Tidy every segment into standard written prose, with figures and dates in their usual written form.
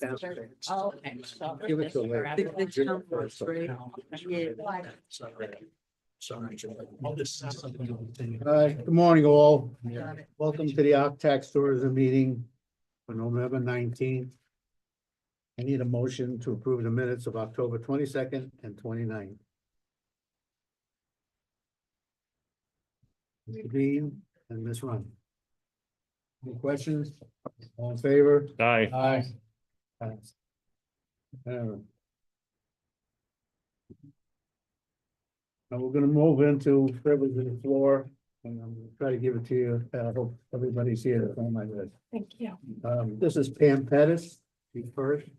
Oh, okay. So Give it to this- Larry. the town was great. Yeah. Good morning, all. Welcome to the Octax Tourism Meeting for November 19th. I need a motion to approve the minutes of October 22nd and 29th. Mr. Bean and Ms. Run. Any questions? All in favor? Aye. Aye. Passed. Now we're gonna move into privilege of the floor, and I'm gonna try to give it to you. I hope everybody's here to find my list. Thank you. This is Pam Pettis, you first.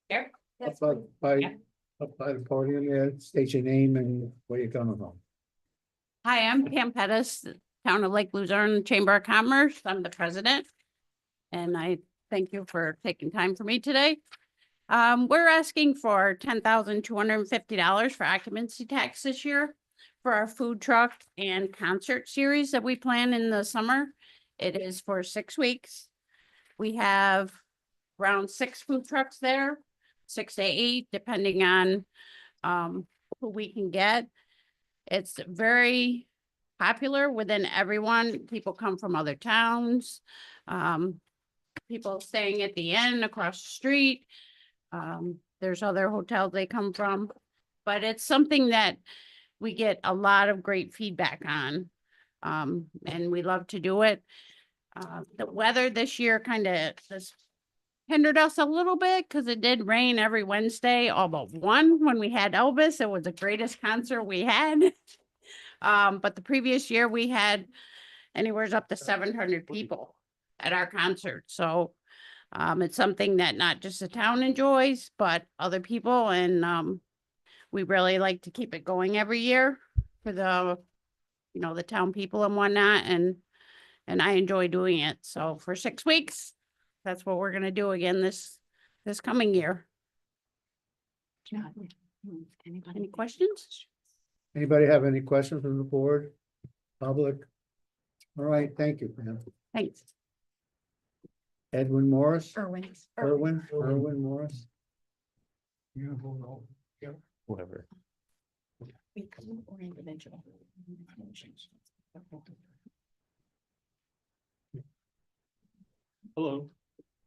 Here? Up by, Yeah. up by the podium there, state your name and where you're coming from. Hi, I'm Pam Pettis, Town of Lake Luzerne Chamber of Commerce. I'm the president. And I thank you for taking time for me today. We're asking for $10,250 for occupancy tax this year for our food truck and concert series that we plan in the summer. It is for 6 weeks. We have around 6 food trucks there, 6 to 8, depending on who we can get. It's very popular within everyone. People come from other towns. People staying at the inn across the street. There's other hotels they come from, but it's something that we get a lot of great feedback on. And we love to do it. The weather this year kind of just hindered us a little bit because it did rain every Wednesday, all but one. When we had Elvis, it was the greatest concert we had. But the previous year we had anywhere up to 700 people at our concert. So it's something that not just the town enjoys, but other people. And we really like to keep it going every year for the, the town people and whatnot. And I enjoy doing it. So for 6 weeks, that's what we're going to do again this coming year. Any questions? Anybody have any questions from the board? Public? All right, thank you, Pam. Thanks. Edwin Morris? Erwin. Erwin Morris? Whatever. Or individual. Hello.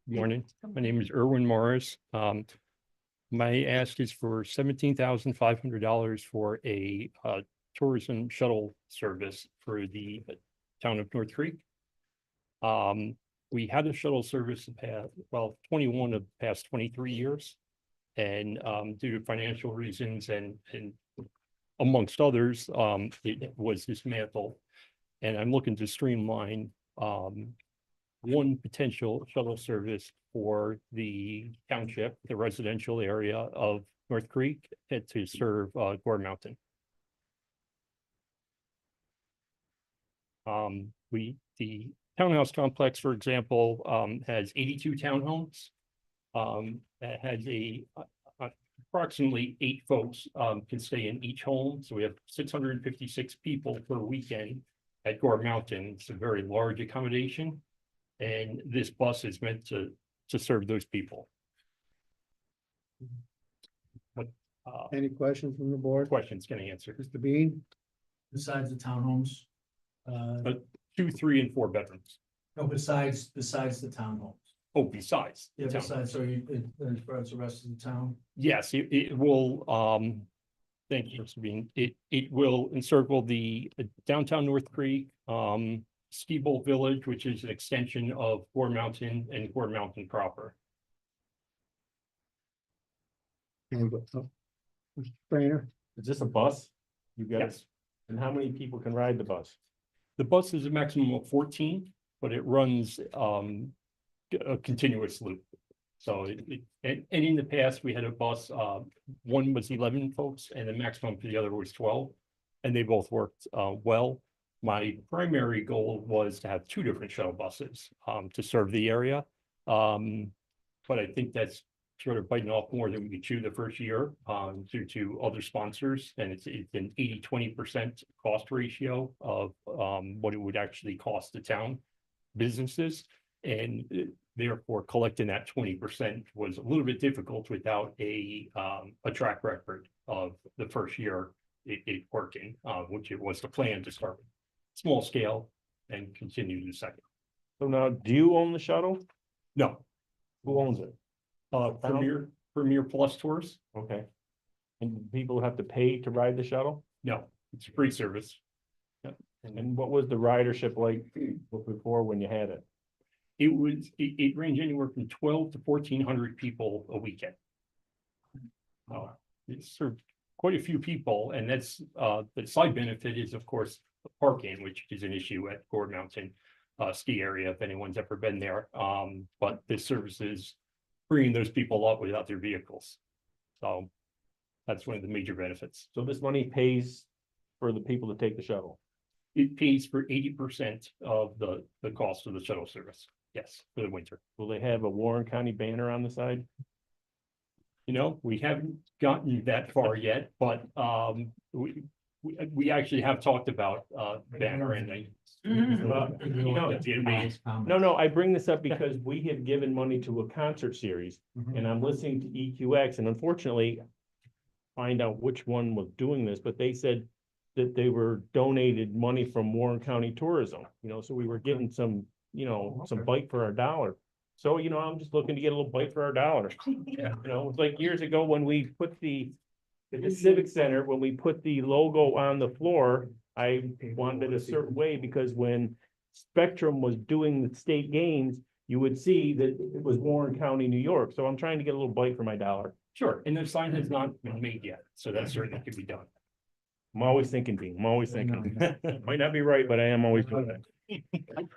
Good morning. My name is Erwin Morris. My ask is for $17,500 for a tourism shuttle service for the town of North Creek. We had a shuttle service the past, 21 of the past 23 years. And due to financial reasons and amongst others, it was dismantled. And I'm looking to streamline one potential shuttle service for the township, the residential area of North Creek, to serve Gore Mountain. The townhouse complex, for example, has 82 townhomes. That has approximately 8 folks can stay in each home. So we have 656 people per weekend at Gore Mountain. It's a very large accommodation. And this bus is meant to serve those people. What Any questions from the board? questions can I answer? Mr. Bean? Besides the townhomes? But 2, 3, and 4 bedrooms. No, besides the townhomes. Oh, besides. the Yeah, town. besides, so as far as the rest of the town? Yes, it will, thank you, Mr. Bean. It will encircle the downtown North Creek, Ski Bowl Village, which is an extension of Gore Mountain and Gore Mountain proper. Mr. Trainer? Is this a bus? You guys, Yes. and how many people can ride the bus? The bus is a maximum of 14, but it runs a continuous loop. So and in the past, we had a bus, one was 11 folks and the maximum for the other was 12. And they both worked well. My primary goal was to have 2 different shuttle buses to serve the area. But I think that's sort of biting off more than we could chew the first year due to other sponsors. And it's an 80-20% cost ratio of what it would actually cost the town businesses. And therefore collecting that 20% was a little bit difficult without a track record of the first year it working, which it was the plan to start with small scale and continue the second. So now, do you own the shuttle? No, Who owns it? Premier Plus Tours? Okay. And people have to pay to ride the shuttle? No, it's a free service. And what was the ridership like before when you had it? It ranged anywhere from 12 to 1,400 people a weekend. It served quite a few people, and that's the side benefit is, of course, the parking, which is an issue at Gourd Mountain ski area if anyone's ever been there. But this service is freeing those people up without their vehicles. So that's one of the major benefits. So this money pays for the people to take the shuttle? It pays for 80% of the cost of the shuttle service. Yes, for the winter. Will they have a Warren County banner on the side? You know, we haven't gotten that far yet, but we actually have talked about banner and No, I bring this up because we have given money to a concert series and I'm listening to EQX and unfortunately find out which one was doing this, but they said that they were donated money from Warren County Tourism, so we were getting some, some bite for our dollar. So, I'm just looking to get a little bite for our dollar. It's like years ago when we put at the Civic Center, when we put the logo on the floor, I wanted it a certain way because when Spectrum was doing the state games, you would see that it was Warren County, New York. So I'm trying to get a little bite for my dollar. Sure, and the sign has not been made yet, so that certainly could be done. I'm always thinking, Dean, I'm always thinking. Might not be right, but I am always doing it.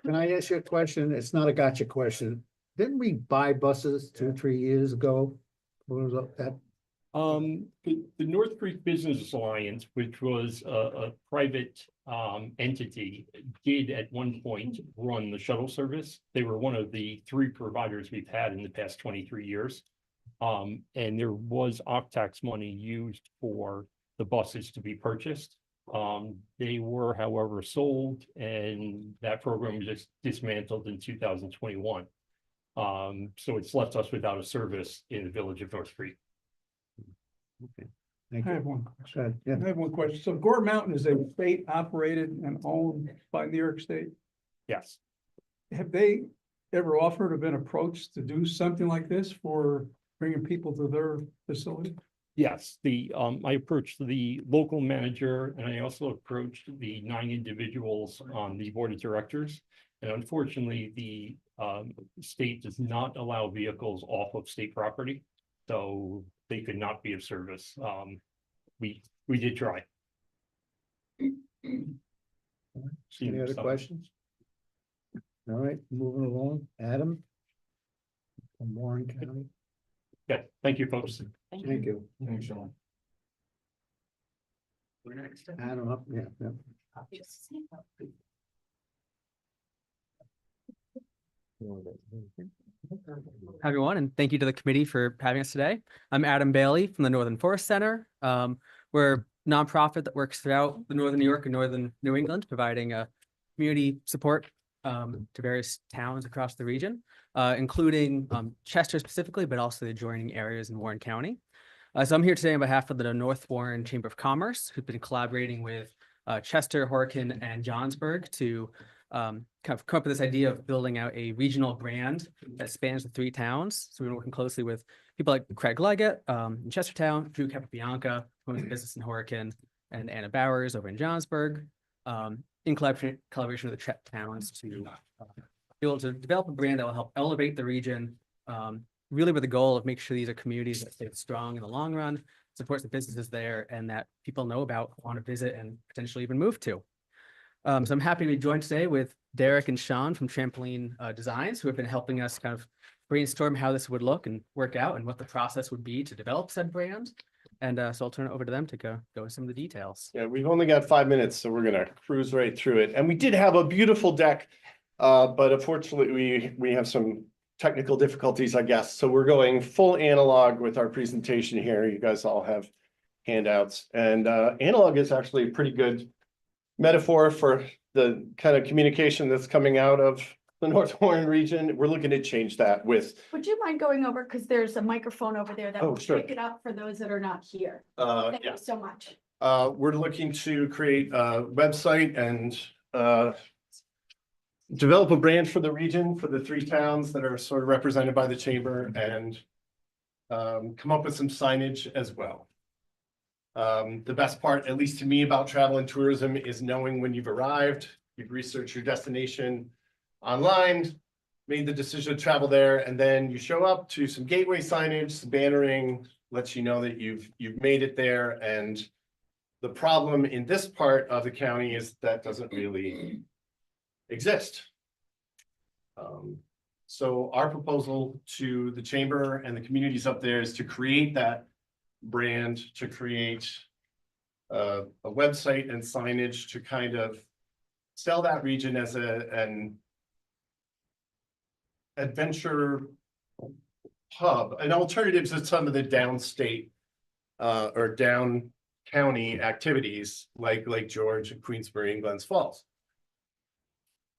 Can I ask you a question? It's not a gotcha question. Didn't we buy buses 2-3 years ago? What was that? The North Creek Business Alliance, which was a private entity, did at one point run the shuttle service. They were one of the 3 providers we've had in the past 23 years. And there was off-tax money used for the buses to be purchased. They were, however, sold, and that program was just dismantled in 2021. So it's left us without a service in the village of North Creek. Thank I you. have one question. Go ahead. Yeah. I have one question. So Gourd Mountain is a state operated and owned by New York State. Yes. Have they ever offered or been approached to do something like this for bringing people to their facility? Yes, I approached the local manager and I also approached the 9 individuals on the board of directors. And unfortunately, the state does not allow vehicles off of state property, so they could not be of service. We did try. Any other questions? All right, moving along. Adam? From Warren County. Yeah, thank you, folks. Thank you. Thanks, Sean. Adam up, yeah. Hi, everyone, and thank you to the committee for having us today. I'm Adam Bailey from the Northern Forest Center. We're a nonprofit that works throughout the Northern New York and Northern New England, providing community support to various towns across the region, including Chester specifically, but also the adjoining areas in Warren County. So I'm here today on behalf of the North Warren Chamber of Commerce, who've been collaborating with Chester, Horicon, and Johnsburg to kind of come up with this idea of building out a regional brand that spans the 3 towns. So we've been working closely with people like Craig Leggett in Chestertown, Drew Capabianca, who owns a business in Horicon, and Anna Bowers over in Johnsburg, in collaboration with the towns to be able to develop a brand that will help elevate the region, really with the goal of making sure these are communities that stay strong in the long run, supports the businesses there, and that people know about, want to visit, and potentially even move to. So I'm happy to be joined today with Derek and Sean from Trampoline Designs, who have been helping us kind of brainstorm how this would look and work out and what the process would be to develop said brand. And so I'll turn it over to them to go into some of the details. Yeah, we've only got 5 minutes, so we're gonna cruise right through it. And we did have a beautiful deck, but unfortunately, we have some technical difficulties, I guess. So we're going full analog with our presentation here. You guys all have handouts, and analog is actually a pretty good metaphor for the kind of communication that's coming out of the North Warren region. We're looking to change that with, Would you mind going over, because there's a microphone over there that Oh, will sure. pick it up for those that are not here. Thank yeah. you so much. We're looking to create a website and develop a brand for the region, for the 3 towns that are sort of represented by the chamber, and come up with some signage as well. The best part, at least to me, about travel and tourism is knowing when you've arrived, you've researched your destination online, made the decision to travel there, and then you show up to some gateway signage, some bannering, lets you know that you've made it there. And the problem in this part of the county is that doesn't really exist. So our proposal to the chamber and the communities up there is to create that brand, to create a website and signage to kind of sell that region as an adventure hub, an alternative to some of the downstate or down county activities like Lake George and Queensbury and Glens Falls.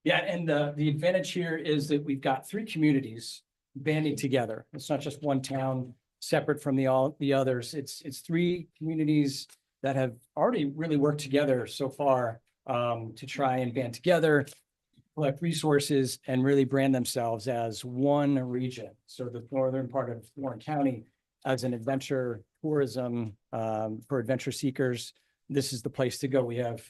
Yeah, and the advantage here is that we've got 3 communities banding together. It's not just one town separate from the others. It's 3 communities that have already really worked together so far to try and band together, collect resources, and really brand themselves as one region. So the northern part of Warren County as an adventure tourism for adventure seekers, this is the place to go. We have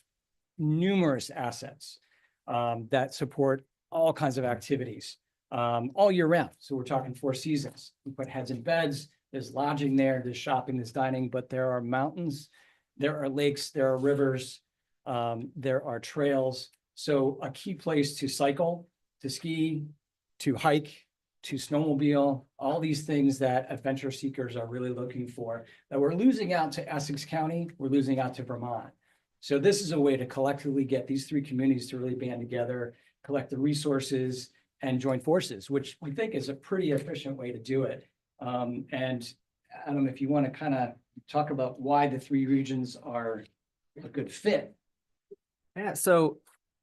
numerous assets that support all kinds of activities all year round. So we're talking 4 seasons. We put heads in beds, there's lodging there, there's shopping, there's dining, but there are mountains, there are lakes, there are rivers, there are trails. So a key place to cycle, to ski, to hike, to snowmobile, all these things that adventure seekers are really looking for, that we're losing out to Essex County, we're losing out to Vermont. So this is a way to collectively get these 3 communities to really band together, collect the resources, and join forces, which we think is a pretty efficient way to do it. And Adam, if you want to kind of talk about why the 3 regions are a good fit. Yeah, so,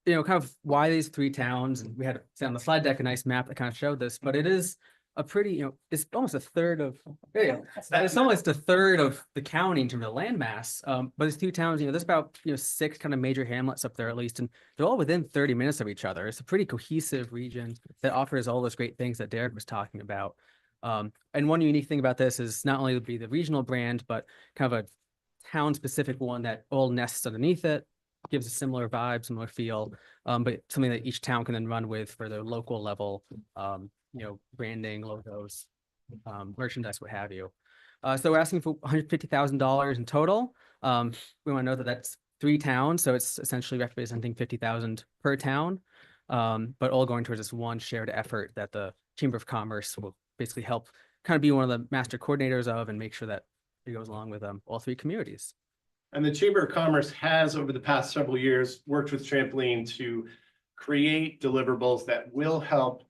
kind of why these 3 towns, and we had on the slide deck a nice map that kind of showed this, but it is a pretty, it's almost a third of, it's almost a third of the county in terms of landmass. But these 2 towns, there's about, 6 kind of major hamlets up there at least, and they're all within 30 minutes of each other. It's a pretty cohesive region that offers all those great things that Derek was talking about. And one unique thing about this is not only would be the regional brand, but kind of a town specific one that all nests underneath it, gives a similar vibe, similar feel, but something that each town can then run with for their local level, branding, logos, merchandise, what have you. So we're asking for $150,000 in total. We want to know that that's 3 towns, so it's essentially representing $50,000 per town, but all going towards this one shared effort that the Chamber of Commerce will basically help kind of be one of the master coordinators of and make sure that it goes along with all 3 communities. And the Chamber of Commerce has, over the past several years, worked with Trampoline to create deliverables that will help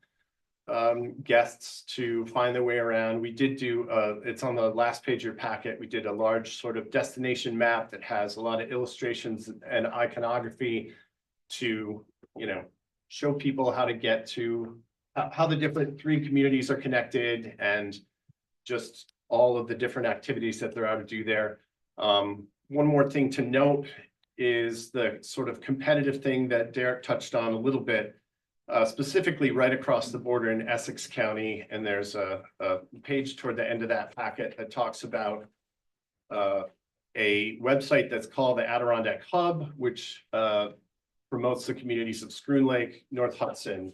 guests to find their way around. We did do, it's on the last page of your packet, we did a large sort of destination map that has a lot of illustrations and iconography to, show people how to get to, how the different 3 communities are connected and just all of the different activities that they're out to do there. One more thing to note is the sort of competitive thing that Derek touched on a little bit, specifically right across the border in Essex County. And there's a page toward the end of that packet that talks about a website that's called the Adirondack Hub, which promotes the communities of Schroon Lake, North Hudson,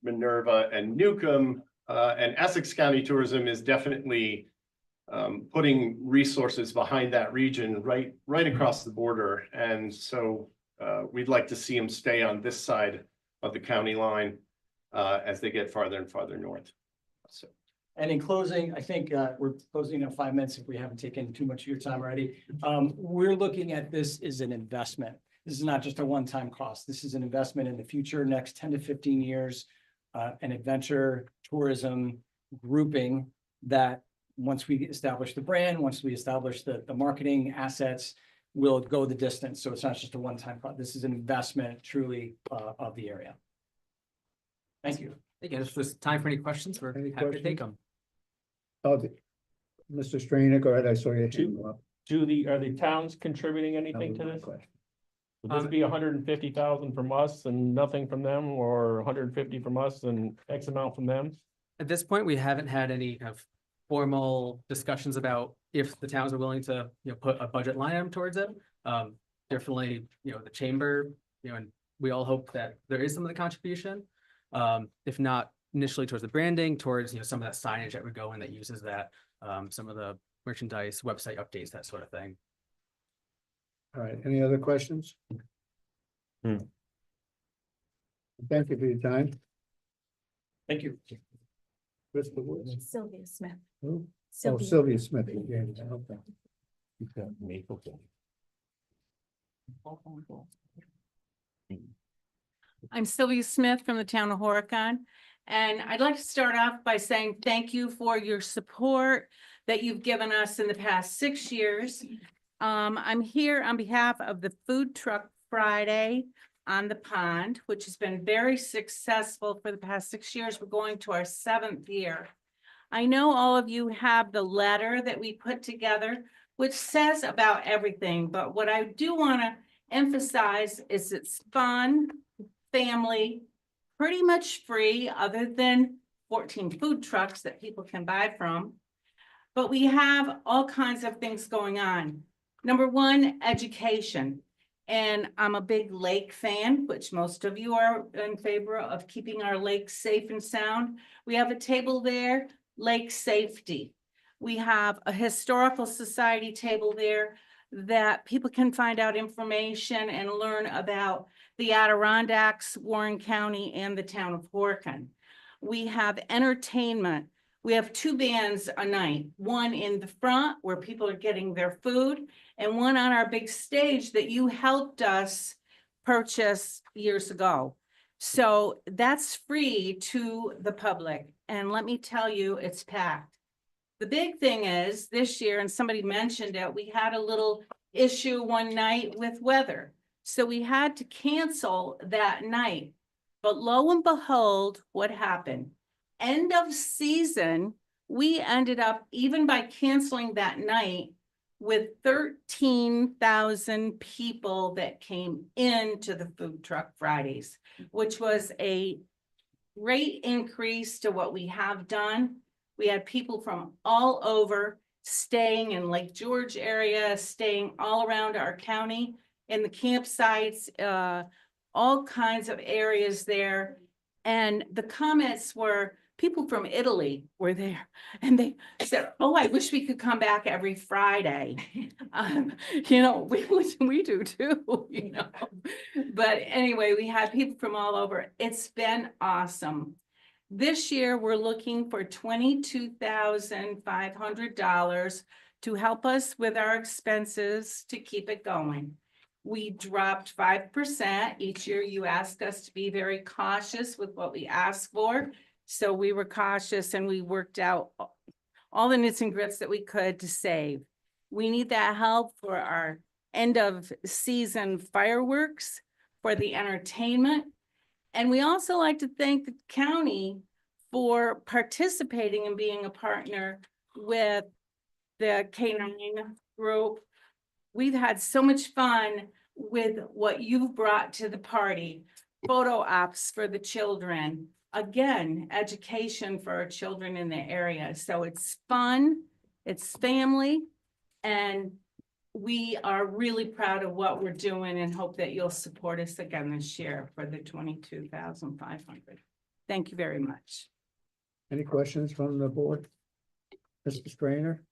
Minerva, and Newcomb. And Essex County Tourism is definitely putting resources behind that region right across the border. And so we'd like to see them stay on this side of the county line as they get farther and farther north. So. And in closing, I think we're closing in 5 minutes if we haven't taken too much of your time already. We're looking at this as an investment. This is not just a one-time cost. This is an investment in the future, next 10 to 15 years, an adventure tourism grouping that once we establish the brand, once we establish the marketing assets, will go the distance. So it's not just a one-time cost. This is an investment truly of the area. Thank you. Again, if there's time for any questions, we're Any happy to take questions? them. Oh, Mr. Strainer, go ahead. I saw your hand go up. Are the towns contributing anything to That was my this? question. Would this be 150,000 from us and nothing from them, or 150 from us and X amount from them? At this point, we haven't had any kind of formal discussions about if the towns are willing to, put a budget line item towards it. Definitely, the chamber, and we all hope that there is some of the contribution. If not initially towards the branding, towards, some of that signage that would go in that uses that, some of the merchandise, website updates, that sort of thing. All right, any other questions? Hmm. Thank you for your time. Thank you. Mr. Woods. Sylvia Smith. Who? Oh, Sylvia Smith. Yeah, okay. I'm Sylvia Smith from the town of Horicon. And I'd like to start off by saying thank you for your support that you've given us in the past 6 years. I'm here on behalf of the Food Truck Friday on the Pond, which has been very successful for the past 6 years. We're going to our 7th year. I know all of you have the letter that we put together, which says about everything, but what I do want to emphasize is it's fun, family, pretty much free, other than 14 food trucks that people can buy from. But we have all kinds of things going on. Number one, education. And I'm a big lake fan, which most of you are in favor of keeping our lakes safe and sound. We have a table there, lake safety. We have a historical society table there that people can find out information and learn about the Adirondacks, Warren County, and the town of Horicon. We have entertainment. We have 2 bands a night, one in the front where people are getting their food, and one on our big stage that you helped us purchase years ago. So that's free to the public. And let me tell you, it's packed. The big thing is this year, and somebody mentioned it, we had a little issue one night with weather. So we had to cancel that night. But lo and behold, what happened? End of season, we ended up, even by canceling that night, with 13,000 people that came into the Food Truck Fridays, which was a great increase to what we have done. We had people from all over staying in Lake George area, staying all around our county, in the campsites, all kinds of areas there. And the comments were, people from Italy were there, and they said, oh, I wish we could come back every Friday. We do too, But anyway, we had people from all over. It's been awesome. This year, we're looking for $22,500 to help us with our expenses to keep it going. We dropped 5%. Each year you ask us to be very cautious with what we ask for. So we were cautious and we worked out all the nits and grits that we could to save. We need that help for our end of season fireworks, for the entertainment. And we also like to thank the county for participating and being a partner with the K9 group. We've had so much fun with what you've brought to the party. Photo ops for the children. Again, education for our children in the area. So it's fun, it's family, and we are really proud of what we're doing and hope that you'll support us again this year for the 22,500. Thank you very much. Any questions from the board? Mr. Strainer?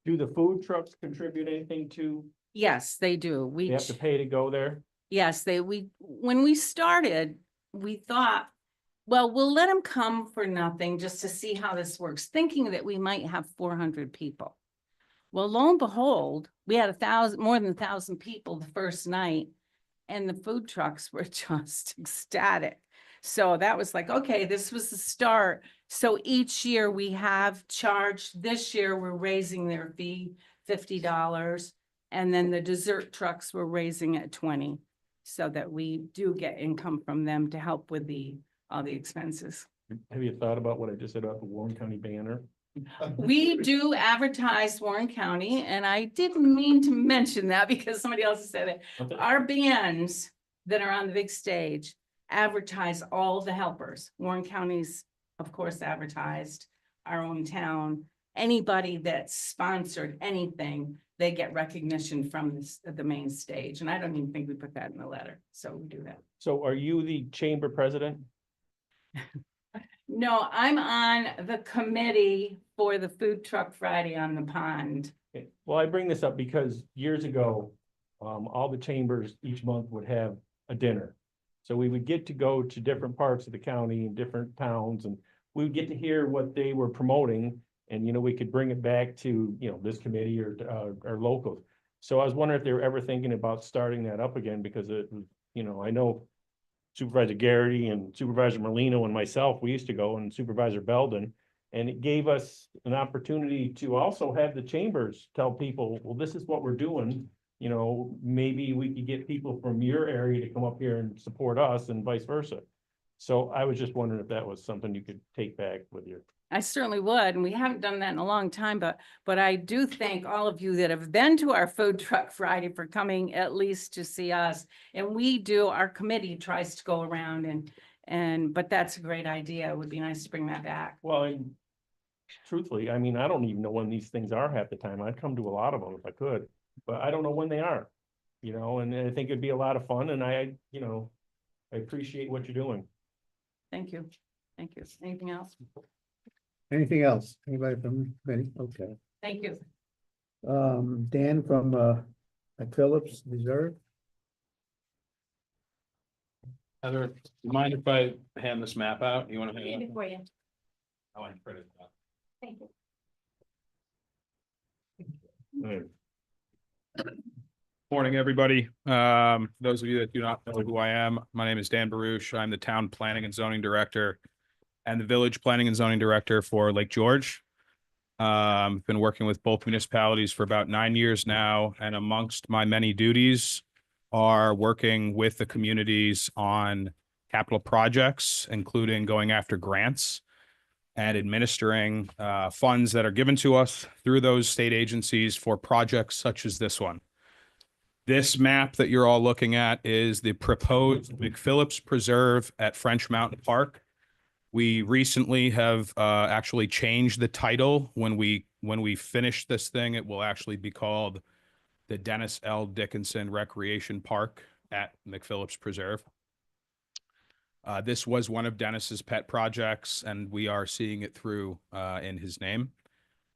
Do the food trucks contribute anything to, Yes, they do. they have to pay to go there? Yes, when we started, we thought, well, we'll let them come for nothing just to see how this works, thinking that we might have 400 people. Well, lo and behold, we had more than 1,000 people the first night, and the food trucks were just ecstatic. So that was like, okay, this was the start. So each year we have charged, this year we're raising their fee $50. And then the dessert trucks we're raising at 20, so that we do get income from them to help with all the expenses. Have you thought about what I just said about the Warren County banner? We do advertise Warren County, and I didn't mean to mention that because somebody else said it. Okay. Our bands that are on the big stage advertise all the helpers. Warren County's, of course, advertised, our own town. Anybody that's sponsored anything, they get recognition from the main stage. And I don't even think we put that in the letter. So we do that. So are you the chamber president? No, I'm on the committee for the Food Truck Friday on the pond. Okay. Well, I bring this up because years ago, all the chambers each month would have a dinner. So we would get to go to different parts of the county and different towns, and we would get to hear what they were promoting. And, you know, we could bring it back to, you know, this committee or locals. So I was wondering if they were ever thinking about starting that up again, because it, you know, I know Supervisor Garrity and Supervisor Merlino and myself, we used to go, and Supervisor Belden. And it gave us an opportunity to also have the chambers tell people, well, this is what we're doing. You know, maybe we could get people from your area to come up here and support us and vice versa. So I was just wondering if that was something you could take back with you. I certainly would, and we haven't done that in a long time, but I do thank all of you that have been to our Food Truck Friday for coming at least to see us. And we do, our committee tries to go around but that's a great idea. It would be nice to bring that back. Well, and truthfully, I mean, I don't even know when these things are half the time. I'd come to a lot of them if I could, but I don't know when they are, you know, and I think it'd be a lot of fun, and I appreciate what you're doing. Thank you. Thank you. Anything else? Anything else? Anybody from committee? Okay. Thank you. Dan from Phillips Reserve. Heather, you mind if I hand this map out? You want to hand Read it? it for you. I want to print it out. Thank you. Morning, everybody. Those of you that do not know who I am, my name is Dan Baruch. I'm the Town Planning and Zoning Director and the Village Planning and Zoning Director for Lake George. Been working with both municipalities for about 9 years now, and amongst my many duties are working with the communities on capital projects, including going after grants and administering funds that are given to us through those state agencies for projects such as this one. This map that you're all looking at is the proposed McPhillips Preserve at French Mountain Park. We recently have actually changed the title. When we finish this thing, it will actually be called the Dennis L. Dickinson Recreation Park at McPhillips Preserve. This was one of Dennis's pet projects, and we are seeing it through in his name.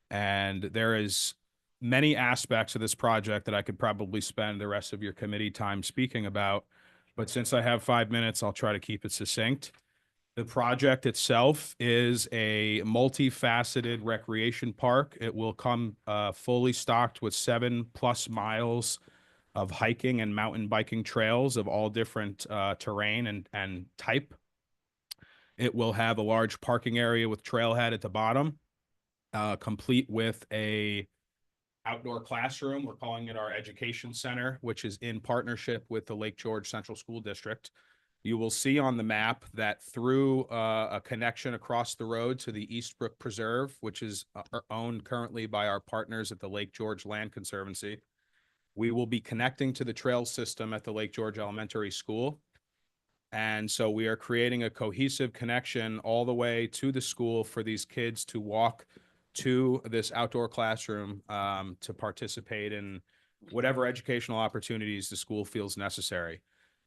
And there is many aspects of this project that I could probably spend the rest of your committee time speaking about. But since I have 5 minutes, I'll try to keep it succinct. The project itself is a multifaceted recreation park. It will come fully stocked with 7+ miles of hiking and mountain biking trails of all different terrain and type. It will have a large parking area with trailhead at the bottom, complete with a outdoor classroom. We're calling it our education center, which is in partnership with the Lake George Central School District. You will see on the map that through a connection across the road to the Eastbrook Preserve, which is owned currently by our partners at the Lake George Land Conservancy, we will be connecting to the trail system at the Lake George Elementary School. And so we are creating a cohesive connection all the way to the school for these kids to walk to this outdoor classroom to participate in whatever educational opportunities the school feels necessary.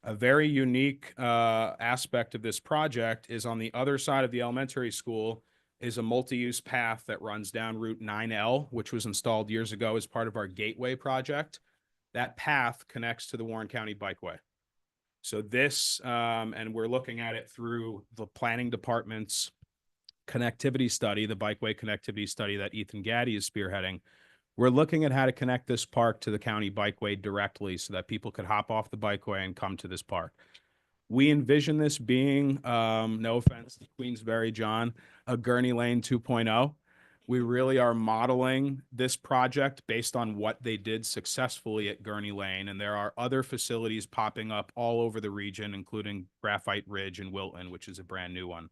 A very unique aspect of this project is on the other side of the elementary school is a multi-use path that runs down Route 9L, which was installed years ago as part of our Gateway project. That path connects to the Warren County Bikeway. So this, and we're looking at it through the planning department's connectivity study, the Bikeway connectivity study that Ethan Gaddy is spearheading. We're looking at how to connect this park to the county bikeway directly so that people could hop off the bikeway and come to this park. We envision this being, no offense to Queensberry, John, a Gurney Lane 2.0. We really are modeling this project based on what they did successfully at Gurney Lane. And there are other facilities popping up all over the region, including Graphite Ridge and Wilton, which is a brand new one.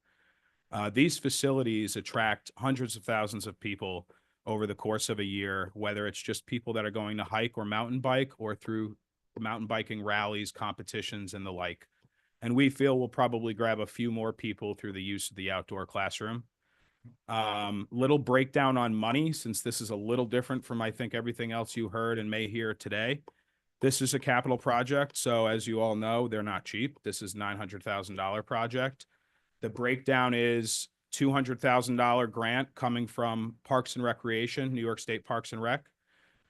These facilities attract hundreds of thousands of people over the course of a year, whether it's just people that are going to hike or mountain bike or through mountain biking rallies, competitions, and the like. And we feel we'll probably grab a few more people through the use of the outdoor classroom. Little breakdown on money, since this is a little different from, I think, everything else you heard and may hear today. This is a capital project, so as you all know, they're not cheap. This is $900,000 project. The breakdown is $200,000 grant coming from Parks and Recreation, New York State Parks and Rec.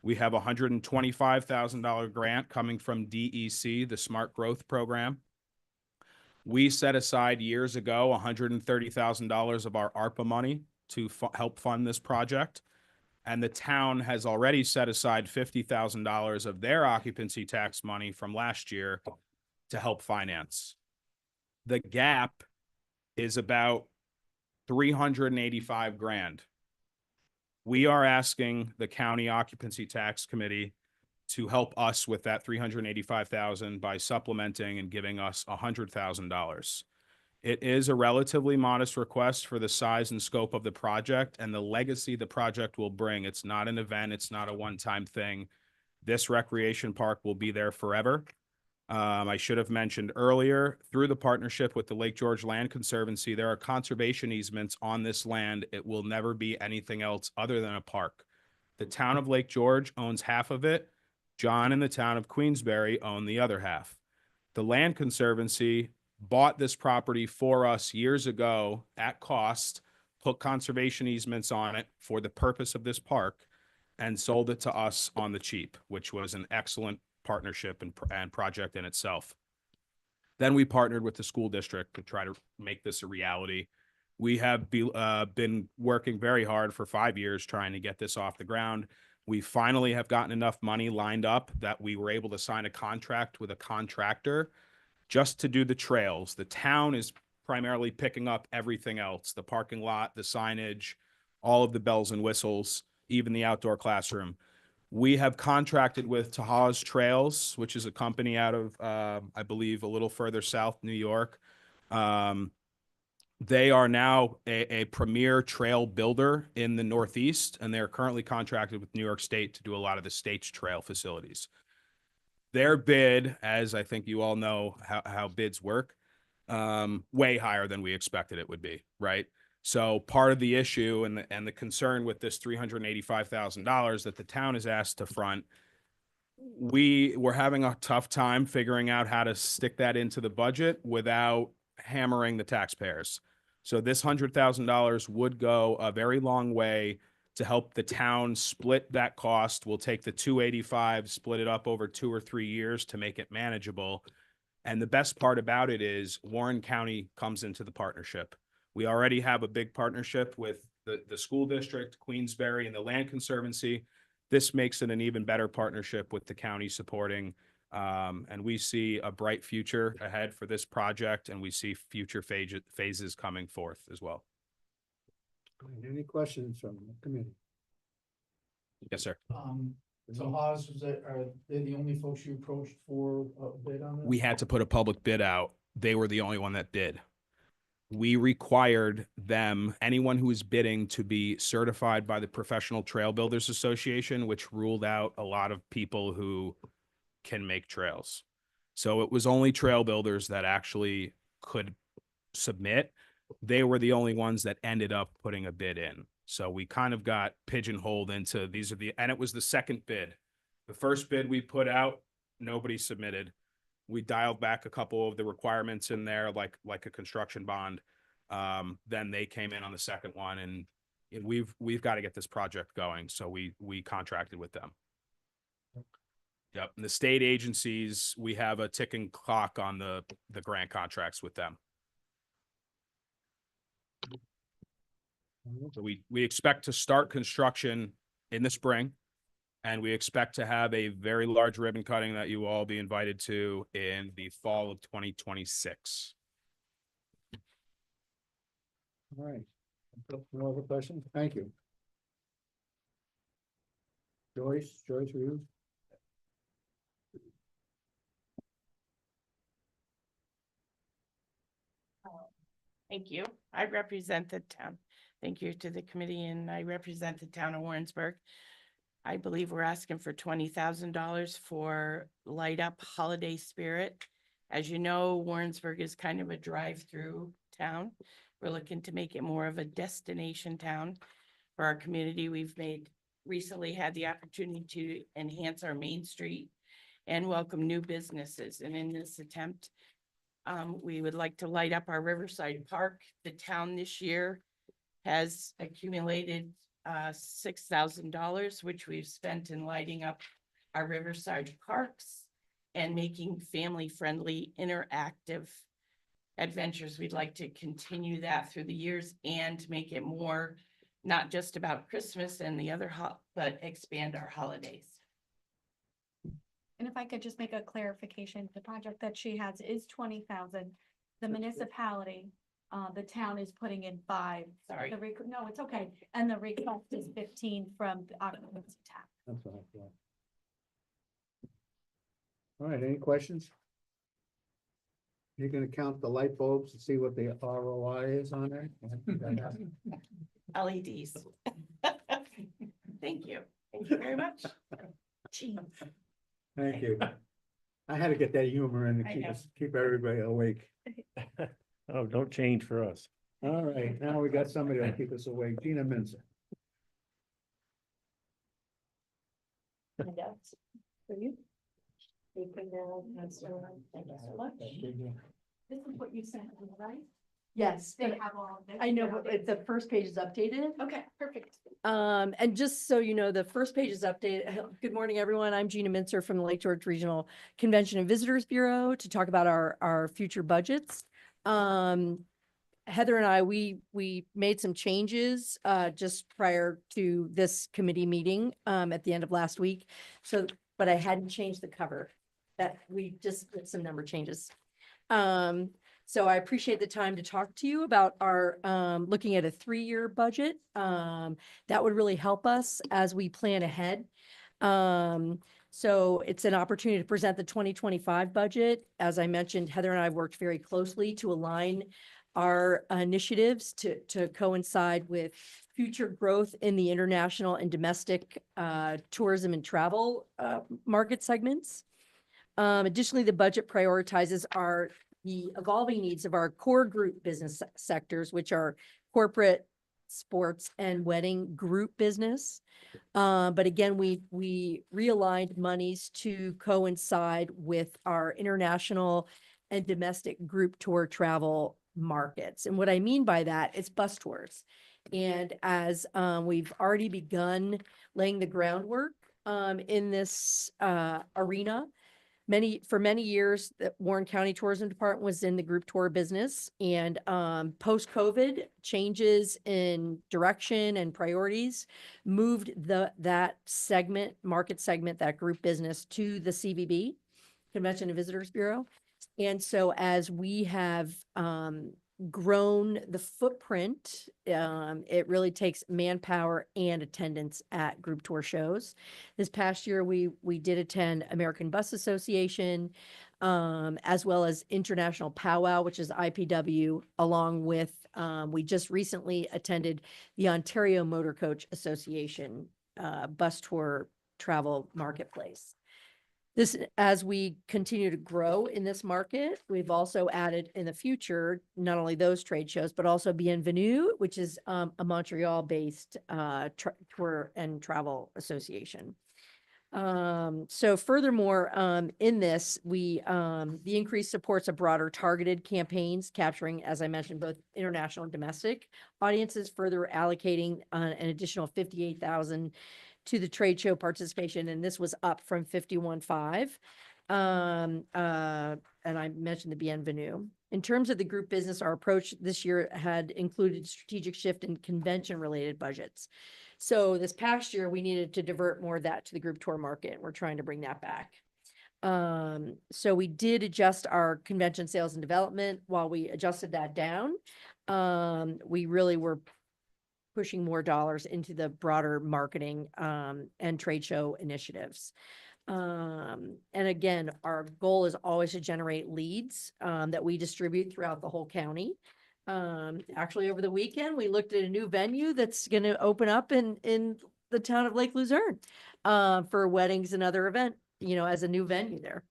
We have a $125,000 grant coming from DEC, the Smart Growth Program. We set aside years ago $130,000 of our ARPA money to help fund this project. And the town has already set aside $50,000 of their occupancy tax money from last year to help finance. The gap is about 385 grand. We are asking the county occupancy tax committee to help us with that 385,000 by supplementing and giving us $100,000. It is a relatively modest request for the size and scope of the project and the legacy the project will bring. It's not an event. It's not a one-time thing. This recreation park will be there forever. I should have mentioned earlier, through the partnership with the Lake George Land Conservancy, there are conservation easements on this land. It will never be anything else other than a park. The town of Lake George owns half of it. John and the town of Queensbury own the other half. The Land Conservancy bought this property for us years ago at cost, put conservation easements on it for the purpose of this park, and sold it to us on the cheap, which was an excellent partnership and project in itself. Then we partnered with the school district to try to make this a reality. We have been working very hard for 5 years trying to get this off the ground. We finally have gotten enough money lined up that we were able to sign a contract with a contractor just to do the trails. The town is primarily picking up everything else, the parking lot, the signage, all of the bells and whistles, even the outdoor classroom. We have contracted with Taha's Trails, which is a company out of, I believe, a little further south, New York. They are now a premier trail builder in the Northeast, and they're currently contracted with New York State to do a lot of the state's trail facilities. Their bid, as I think you all know how bids work, way higher than we expected it would be, right? So part of the issue and the concern with this $385,000 that the town is asked to front, we were having a tough time figuring out how to stick that into the budget without hammering the taxpayers. So this $100,000 would go a very long way to help the town split that cost. We'll take the 285, split it up over 2 or 3 years to make it manageable. And the best part about it is Warren County comes into the partnership. We already have a big partnership with the school district, Queensbury, and the Land Conservancy. This makes it an even better partnership with the county supporting. And we see a bright future ahead for this project, and we see future phases coming forth as well. Any questions from the committee? Yes, sir. So Haas, are they the only folks you approached for a bid on this? We had to put a public bid out. They were the only one that bid. We required them, anyone who is bidding, to be certified by the Professional Trail Builders Association, which ruled out a lot of people who can make trails. So it was only trail builders that actually could submit. They were the only ones that ended up putting a bid in. So we kind of got pigeonholed into and it was the second bid. The first bid we put out, nobody submitted. We dialed back a couple of the requirements in there, like a construction bond. Then they came in on the second one, and we've got to get this project going. So we contracted with them. Yep. And the state agencies, we have a ticking clock on the grant contracts with them. So we expect to start construction in the spring, and we expect to have a very large ribbon cutting that you will all be invited to in the fall of 2026. All right. No other questions? Thank you. Joyce, for you? Thank you. I represent the town. Thank you to the committee, and I represent the town of Warrensburg. I believe we're asking for $20,000 for Light Up Holiday Spirit. As you know, Warrensburg is kind of a drive-through town. We're looking to make it more of a destination town for our community. We've recently had the opportunity to enhance our Main Street and welcome new businesses. And in this attempt, we would like to light up our Riverside Park. The town this year has accumulated $6,000, which we've spent in lighting up our Riverside parks and making family-friendly, interactive adventures. We'd like to continue that through the years and make it more, not just about Christmas and the other, but expand our holidays. And if I could just make a clarification, the project that she has is 20,000. The municipality, the town is putting in 5. Sorry. No, it's okay. And the request is 15 from the occupancy tax. That's what I thought. All right, any questions? You're gonna count the light bulbs to see what the ROI is on it? LEDs. Thank you. Thank you very much. Gee. Thank you. I had to get that humor in to I keep know. us, keep everybody awake. Oh, don't change for us. All right, now we got somebody to keep us awake. Gina Minzer. Handouts for you. Thank you so much. This is what you sent me, right? Yes, They but have all. of this. I know, but the first page is updated. Okay, perfect. And just so you know, the first page is updated. Good morning, everyone. I'm Gina Minzer from the Lake George Regional Convention and Visitors Bureau to talk about our future budgets. Heather and I, we made some changes just prior to this committee meeting at the end of last week. So, but I hadn't changed the cover. That we just did some number changes. So I appreciate the time to talk to you about our looking at a 3-year budget. That would really help us as we plan ahead. So it's an opportunity to present the 2025 budget. As I mentioned, Heather and I worked very closely to align our initiatives to coincide with future growth in the international and domestic tourism and travel market segments. Additionally, the budget prioritizes the evolving needs of our core group business sectors, which are corporate, sports, and wedding group business. But again, we realigned monies to coincide with our international and domestic group tour travel markets. And what I mean by that is bus tours. And as we've already begun laying the groundwork in this arena, for many years, the Warren County Tourism Department was in the group tour business, and post-COVID, changes in direction and priorities moved that market segment, that group business to the CVB, Convention and Visitors Bureau. And so as we have grown the footprint, it really takes manpower and attendance at group tour shows. This past year, we did attend American Bus Association, as well as International Powwow, which is IPW, along with, we just recently attended the Ontario Motor Coach Association bus tour travel marketplace. As we continue to grow in this market, we've also added in the future, not only those trade shows, but also Bienvenue, which is a Montreal-based tour and travel association. So furthermore, in this, the increase supports a broader targeted campaigns capturing, as I mentioned, both international and domestic audiences, further allocating an additional $58,000 to the trade show participation, and this was up from 51.5. And I mentioned the Bienvenue. In terms of the group business, our approach this year had included strategic shift in convention-related budgets. So this past year, we needed to divert more of that to the group tour market, and we're trying to bring that back. So we did adjust our convention sales and development. While we adjusted that down, we really were pushing more dollars into the broader marketing and trade show initiatives. And again, our goal is always to generate leads that we distribute throughout the whole county. Actually, over the weekend, we looked at a new venue that's gonna open up in the town of Lake Luzerne for weddings and other event, as a new venue there.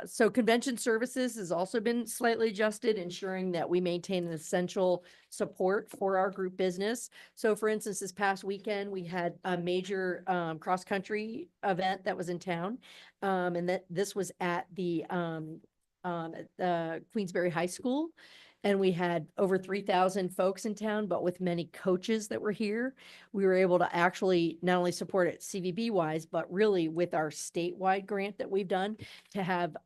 So convention services has also been slightly adjusted, ensuring that we maintain an essential support for our group business. So for instance, this past weekend, we had a major cross-country event that was in town. And that this was at the Queensbury High School. And we had over 3,000 folks in town, but with many coaches that were here, we were able to actually not only support it CVB wise, but really with our statewide grant that we've done to have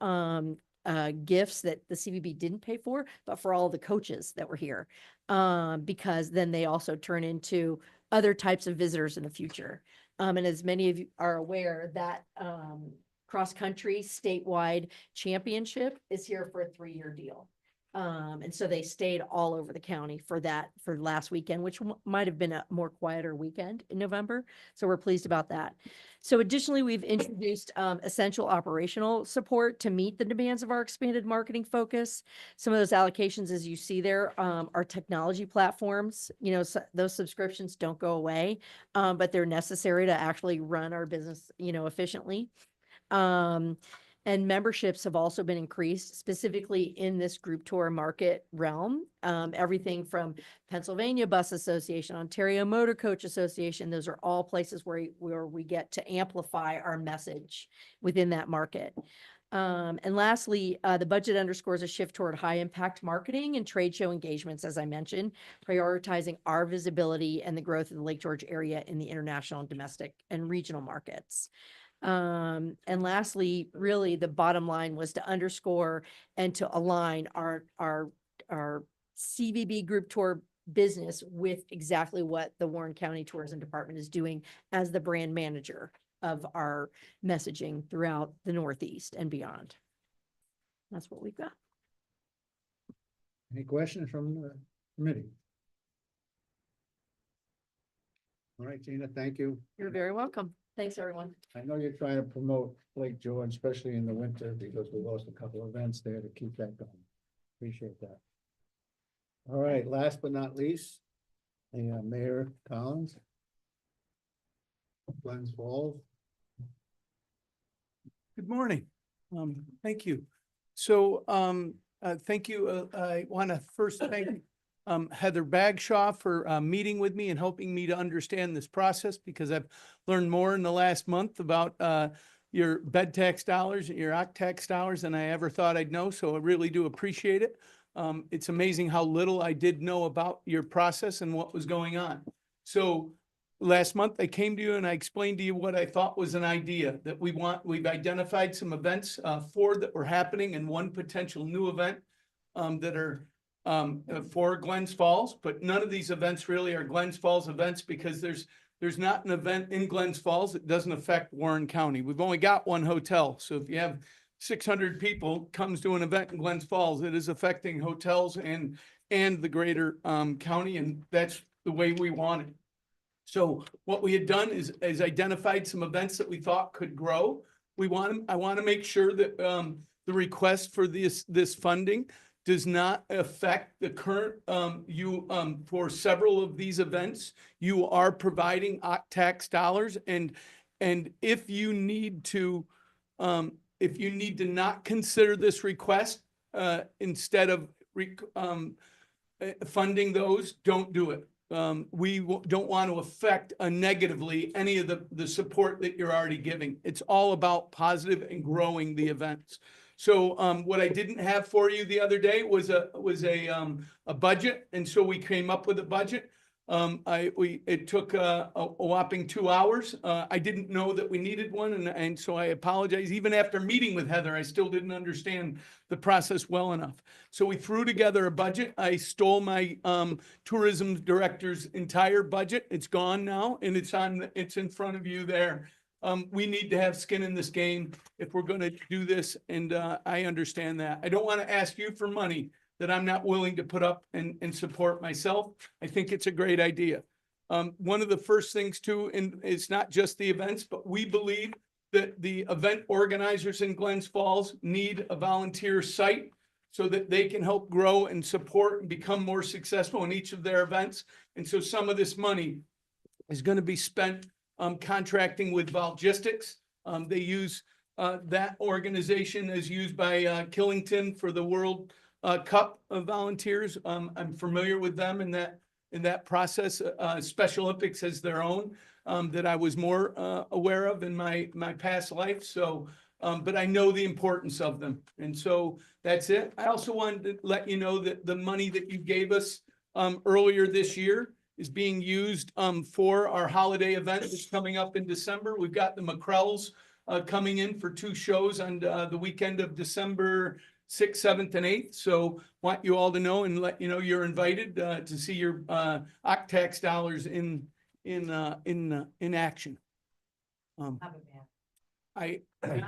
gifts that the CVB didn't pay for, but for all the coaches that were here. Because then they also turn into other types of visitors in the future. And as many of you are aware, that cross-country statewide championship is here for a 3-year deal. And so they stayed all over the county for last weekend, which might have been a more quieter weekend in November. So we're pleased about that. So additionally, we've introduced essential operational support to meet the demands of our expanded marketing focus. Some of those allocations, as you see there, are technology platforms. So those subscriptions don't go away, but they're necessary to actually run our business, efficiently. And memberships have also been increased, specifically in this group tour market realm. Everything from Pennsylvania Bus Association, Ontario Motor Coach Association, those are all places where we get to amplify our message within that market. And lastly, the budget underscores a shift toward high impact marketing and trade show engagements, as I mentioned, prioritizing our visibility and the growth of the Lake George area in the international, domestic, and regional markets. And lastly, really the bottom line was to underscore and to align our CVB group tour business with exactly what the Warren County Tourism Department is doing as the brand manager of our messaging throughout the Northeast and beyond. That's what we've got. Any questions from the committee? All right, Gina, thank you. You're very welcome. Thanks, everyone. I know you're trying to promote Lake George, especially in the winter, because we lost a couple of events there to keep that going. Appreciate that. All right, last but not least, Mayor Collins. Glens Falls. Good morning. Thank you. So, thank you. I want to first thank Heather Bagshaw for meeting with me and helping me to understand this process, because I've learned more in the last month about your bed tax dollars and your OC tax dollars than I ever thought I'd know. So I really do appreciate it. It's amazing how little I did know about your process and what was going on. So last month I came to you and I explained to you what I thought was an idea that we've identified some events, 4 that were happening and 1 potential new event that are for Glens Falls, but none of these events really are Glens Falls events, because there's not an event in Glens Falls that doesn't affect Warren County. We've only got 1 hotel. So if you have 600 people comes to an event in Glens Falls, it is affecting hotels and the greater county, and that's the way we want it. So what we had done is identified some events that we thought could grow. I want to make sure that the request for this funding does not affect the current, for several of these events, you are providing tax dollars, and if you need to not consider this request, instead of funding those, don't do it. We don't want to affect negatively any of the support that you're already giving. It's all about positive and growing the events. So what I didn't have for you the other day was a budget, and so we came up with a budget. It took a whopping 2 hours. I didn't know that we needed one, and so I apologize. Even after meeting with Heather, I still didn't understand the process well enough. So we threw together a budget. I stole my tourism director's entire budget. It's gone now, and it's in front of you there. We need to have skin in this game if we're going to do this, and I understand that. I don't want to ask you for money that I'm not willing to put up and support myself. I think it's a great idea. One of the first things too, and it's not just the events, but we believe that the event organizers in Glens Falls need a volunteer site so that they can help grow and support and become more successful in each of their events. And so some of this money is going to be spent contracting with Valgistics. They use that organization is used by Killington for the World Cup of Volunteers. I'm familiar with them in that process. Special Olympics has their own that I was more aware of in my past life. So, but I know the importance of them. And so that's it. I also wanted to let you know that the money that you gave us earlier this year is being used for our holiday event that's coming up in December. We've got the McCrells coming in for 2 shows on the weekend of December 6th, 7th, and 8th. So want you all to know and let you know you're invited to see your OCTAX dollars in action. I Why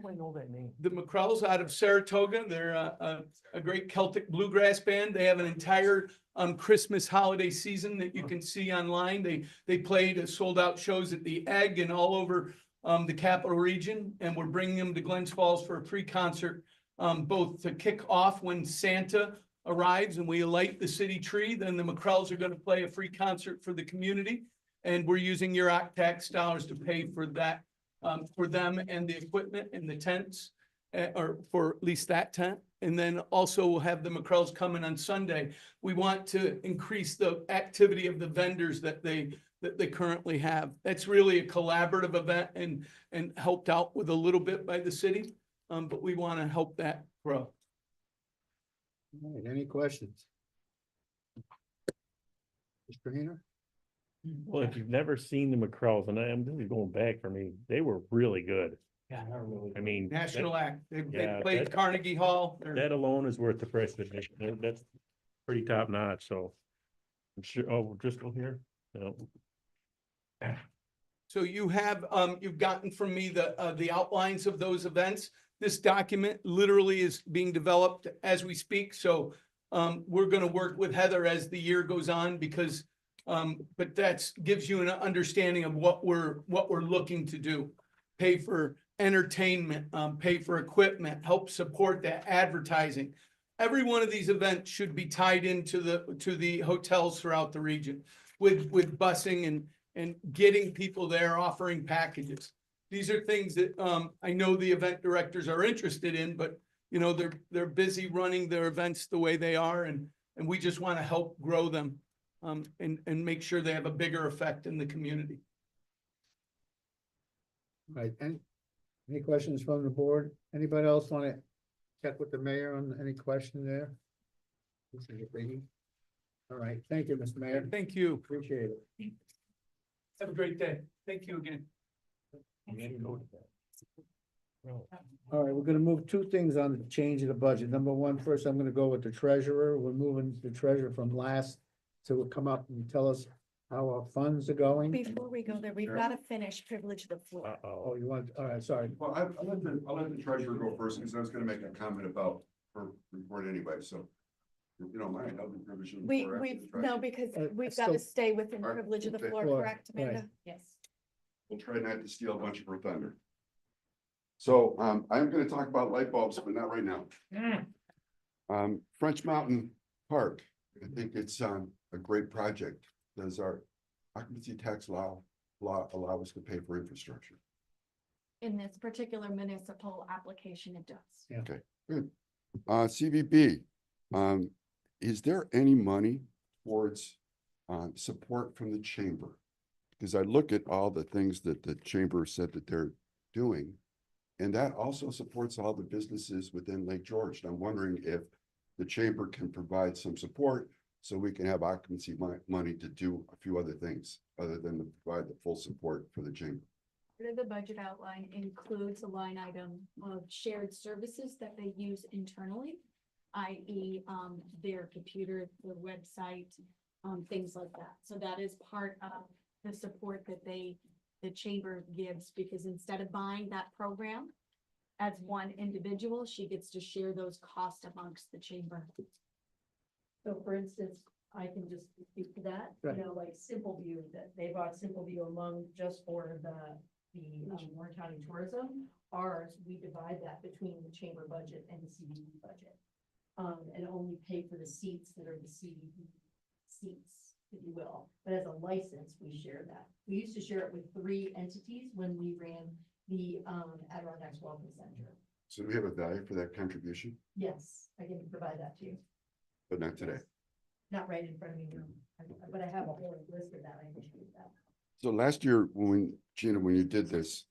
do I know that name? The McCrells out of Saratoga. They're a great Celtic bluegrass band. They have an entire Christmas holiday season that you can see online. They played sold out shows at the Egg and all over the capital region, and we're bringing them to Glens Falls for a free concert, both to kick off when Santa arrives and we light the city tree. Then the McCrells are going to play a free concert for the community, and we're using your OCTAX dollars to pay for that. For them and the equipment and the tents, or for at least that tent. And then also we'll have the McCrells coming on Sunday. We want to increase the activity of the vendors that they currently have. That's really a collaborative event and helped out with a little bit by the city. But we want to help that grow. All right, any questions? Mr. Hayner? Well, if you've never seen the McCrells, and I'm really going back for me, they were really good. Yeah, I mean. National act. They Yeah, played that- Carnegie Hall. That alone is worth the price of admission. That's pretty top notch, so. I'm sure, oh, we'll just go here? No. So you have, you've gotten from me the outlines of those events. This document literally is being developed as we speak, so we're gonna work with Heather as the year goes on because but that's gives you an understanding of what we're looking to do. Pay for entertainment, pay for equipment, help support that advertising. Every one of these events should be tied into the hotels throughout the region with busing and getting people there, offering packages. These are things that I know the event directors are interested in, but you know, they're busy running their events the way they are, and we just want to help grow them and make sure they have a bigger effect in the community. All right, any questions from the board? Anybody else want to check with the mayor on any question there? All right, thank you, Mr. Mayor. Thank you. Appreciate it. Have a great day. Thank you again. All right, we're gonna move 2 things on the change of the budget. Number one, first, I'm gonna go with the treasurer. We're moving the treasurer from last to come up and tell us how our funds are going. Before we go there, we've got to finish privilege of the floor. Uh-oh. Oh, you want, all right, sorry. Well, I'll let the treasurer go first, because I was gonna make a comment about her report anyway, so. If you don't mind, I'll be privileged. of the We, floor after we've, the treasurer. no, because we've still- got to stay within All right, privilege of the okay. floor, Floor, correct, right. Amanda? Yes. We'll try not to steal a bunch of her thunder. So, I'm gonna talk about light bulbs, but not right now. French Mountain Park, I think it's, a great project. Does our occupancy tax law allow us to pay for infrastructure? In this particular municipal application, it does. Yeah. Okay, good. CVB, is there any money towards, support from the chamber? Because I look at all the things that the chamber said that they're doing, and that also supports all the businesses within Lake George. And I'm wondering if the chamber can provide some support so we can have occupancy money to do a few other things other than to provide the full support for the chamber. Part of the budget outline includes a line item of shared services that they use internally, i.e. Their computer, their website, things like that. So that is part of the support that the chamber gives, because instead of buying that program as one individual, she gets to share those costs amongst the chamber. So for instance, I can just speak to that, Right. you know, like Simple View, that they bought Simple View among just for the the Warren County Tourism. Ours, we divide that between the chamber budget and the CBD budget. And only pay for the seats that are the CBD seats, if you will. But as a license, we share that. We used to share it with 3 entities when we ran the Adirondacks Welcome Center. So do we have a value for that contribution? Yes, I can provide that to you. But not today. Not right in front of me, no. But I have a whole list of that. I can show you that. So last year, Gina, when you did this,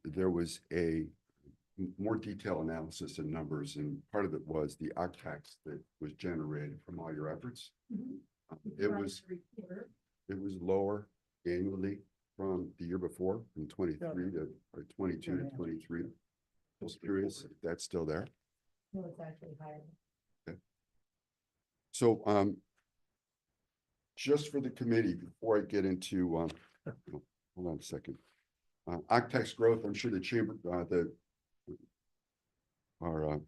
there was a more detailed analysis and numbers, and part of it was the octax that was generated from all your efforts. It was lower annually from the year before, from 23 to, or 22 to 23. I was curious if that's still there. No, it's actually higher. So, just for the committee, before I get into, hold on a second. Octax growth, I'm sure the chamber, our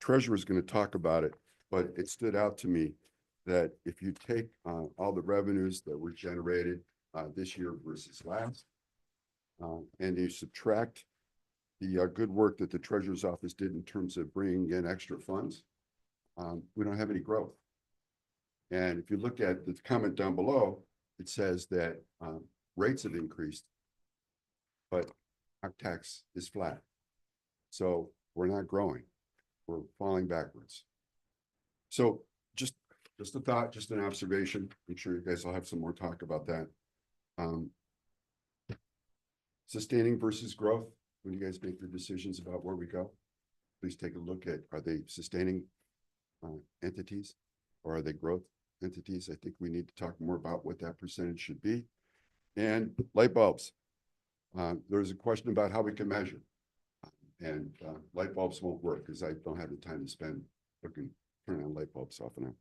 treasurer is going to talk about it, but it stood out to me that if you take all the revenues that were generated this year versus last, and you subtract the good work that the treasurer's office did in terms of bringing in extra funds, we don't have any growth. And if you look at the comment down below, it says that rates have increased, but our tax is flat. So we're not growing, we're falling backwards. So just a thought, just an observation. I'm sure you guys will have some more talk about that. Sustaining versus growth, when you guys make your decisions about where we go, please take a look at, are they sustaining entities or are they growth entities? I think we need to talk more about what that percentage should be. And light bulbs. There's a question about how we can measure. And light bulbs won't work because I don't have the time to spend turning on light bulbs off and on.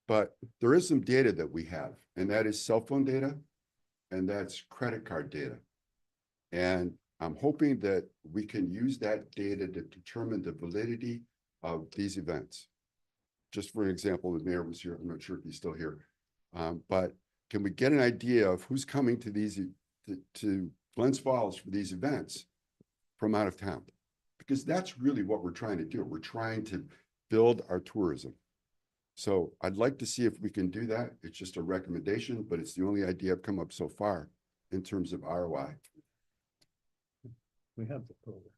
But there is some data that we have, and that is cell phone data, and that's credit card data. And I'm hoping that we can use that data to determine the validity of these events. Just for an example, the mayor was here. I'm not sure if he's still here. But can we get an idea of who's coming to these, to Glens Falls for these events from out of town? Because that's really what we're trying to do. We're trying to build our tourism. So I'd like to see if we can do that. It's just a recommendation, but it's the only idea I've come up so far in terms of ROI. We have the program.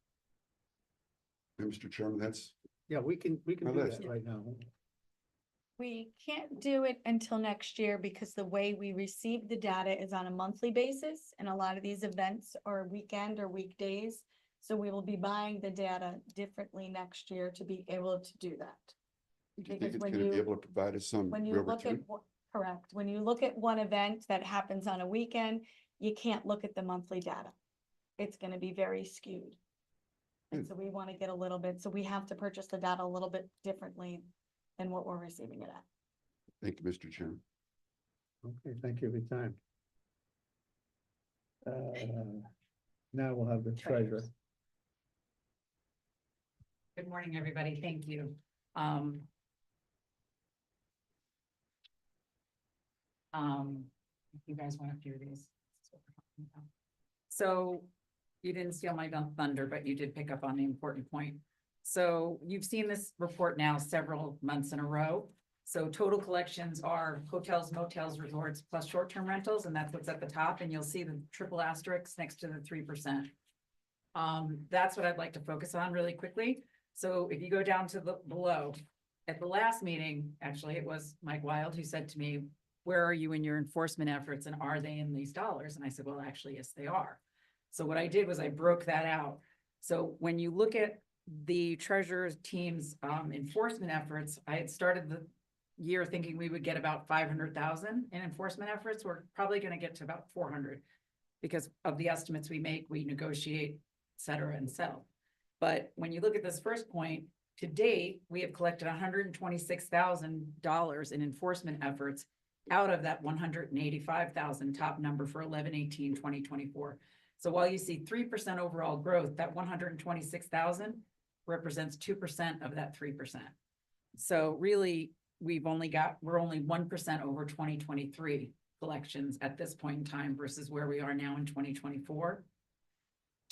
And Mr. Chairman, that's Yeah, we can My do list. that right now. We can't do it until next year because the way we receive the data is on a monthly basis, and a lot of these events are weekend or weekdays. So we will be buying the data differently next year to be able to do that. Do you think Because it's when going to be you- able to provide us some When you real look at, return? correct, when you look at one event that happens on a weekend, you can't look at the monthly data. It's gonna be very skewed. And so we want to get a little bit, so we have to purchase the data a little bit differently than what we're receiving it at. Thank you, Mr. Chairman. Okay, thank you for your time. Now we'll have the treasurer. Good morning, everybody. Thank you. If you guys want a few of these. So you didn't steal my thunder, but you did pick up on the important point. So you've seen this report now several months in a row. So total collections are hotels, motels, resorts, plus short-term rentals, and that's what's at the top, and you'll see the triple asterisk next to the 3%. That's what I'd like to focus on really quickly. So if you go down to the below, at the last meeting, actually, it was Mike Wild who said to me, where are you in your enforcement efforts and are they in these dollars? And I said, well, actually, yes, they are. So what I did was I broke that out. So when you look at the treasurer's team's enforcement efforts, I had started the year thinking we would get about 500,000 in enforcement efforts. We're probably going to get to about 400 because of the estimates we make, we negotiate, et cetera, and sell. But when you look at this first point, to date, we have collected $126,000 in enforcement efforts out of that 185,000 top number for 11/18/2024. So while you see 3% overall growth, that 126,000 represents 2% of that 3%. So really, we're only 1% over 2023 collections at this point in time versus where we are now in 2024.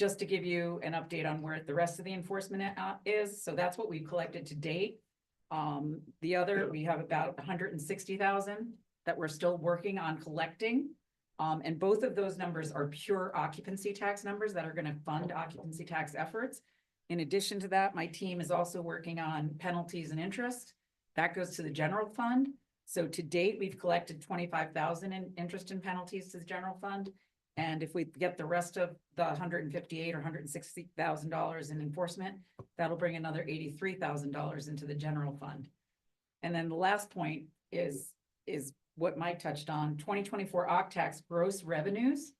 just to give you an update on where the rest of the enforcement is, so that's what we've collected to date. The other, we have about 160,000 that we're still working on collecting. And both of those numbers are pure occupancy tax numbers that are gonna fund occupancy tax efforts. In addition to that, my team is also working on penalties and interest. That goes to the general fund. So to date, we've collected 25,000 in interest and penalties to the general fund. And if we get the rest of the $158,000 or $160,000 in enforcement, that'll bring another $83,000 into the general fund. And then the last point is what Mike touched on. 2024 OCTAX gross revenues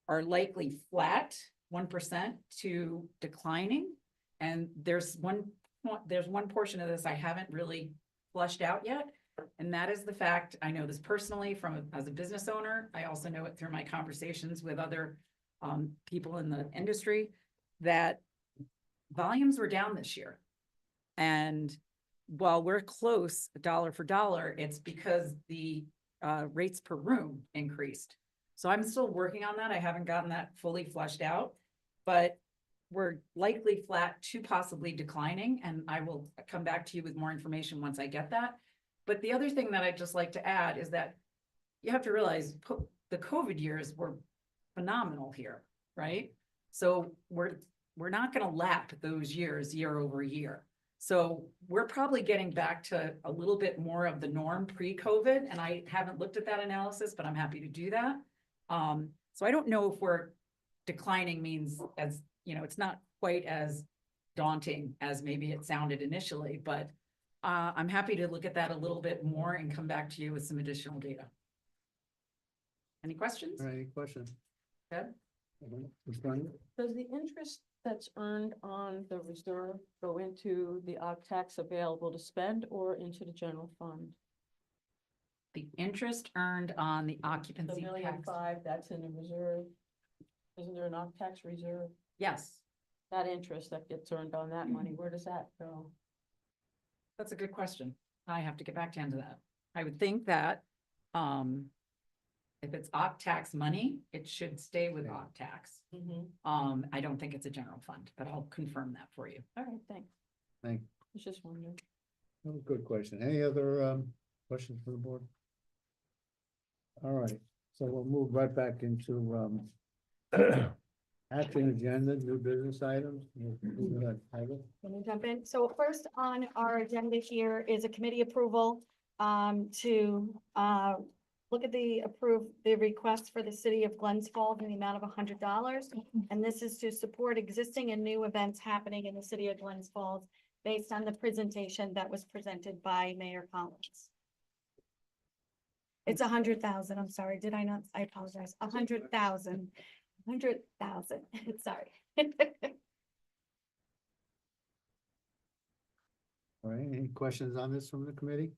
are likely flat, 1% to declining. And there's one portion of this I haven't really flushed out yet. And that is the fact, I know this personally as a business owner, I also know it through my conversations with other people in the industry, that volumes were down this year. And while we're close dollar for dollar, it's because the rates per room increased. So I'm still working on that. I haven't gotten that fully flushed out, but we're likely flat to possibly declining. And I will come back to you with more information once I get that. But the other thing that I'd just like to add is that you have to realize the COVID years were phenomenal here, right? So we're not going to lap those years year over year. So we're probably getting back to a little bit more of the norm pre-COVID. And I haven't looked at that analysis, but I'm happy to do that. So I don't know if we're declining means, as you know, it's not quite as daunting as maybe it sounded initially, but I'm happy to look at that a little bit more and come back to you with some additional data. Any questions? All right, any questions? Ted? Ms. Bryant? Does the interest that's earned on the reserve go into the tax available to spend or into the general fund? The interest earned on the The occupancy $1.5 million that's in the reserve, isn't there an tax reserve? Yes, That interest that gets earned on that money, where does that go? that's a good question. I have to get back to into that. I would think that if it's tax money, it should stay with tax. I don't think it's a general fund, but I'll confirm that for you. All right, thanks. Thank I was just wondering. you. Good question. Any other questions from the board? All right, so we'll move right back into action agenda, new business items. Go ahead, Tyler. Let me jump in. So first on our agenda here is a committee approval to look at the request for the city of Glens Falls in the amount of $100. And this is to support existing and new events happening in the city of Glens Falls based on the presentation that was presented by Mayor Collins. It's 100,000. I'm sorry. Did I not? I apologize. 100,000. 100,000. Sorry. All right, any questions on this from the committee?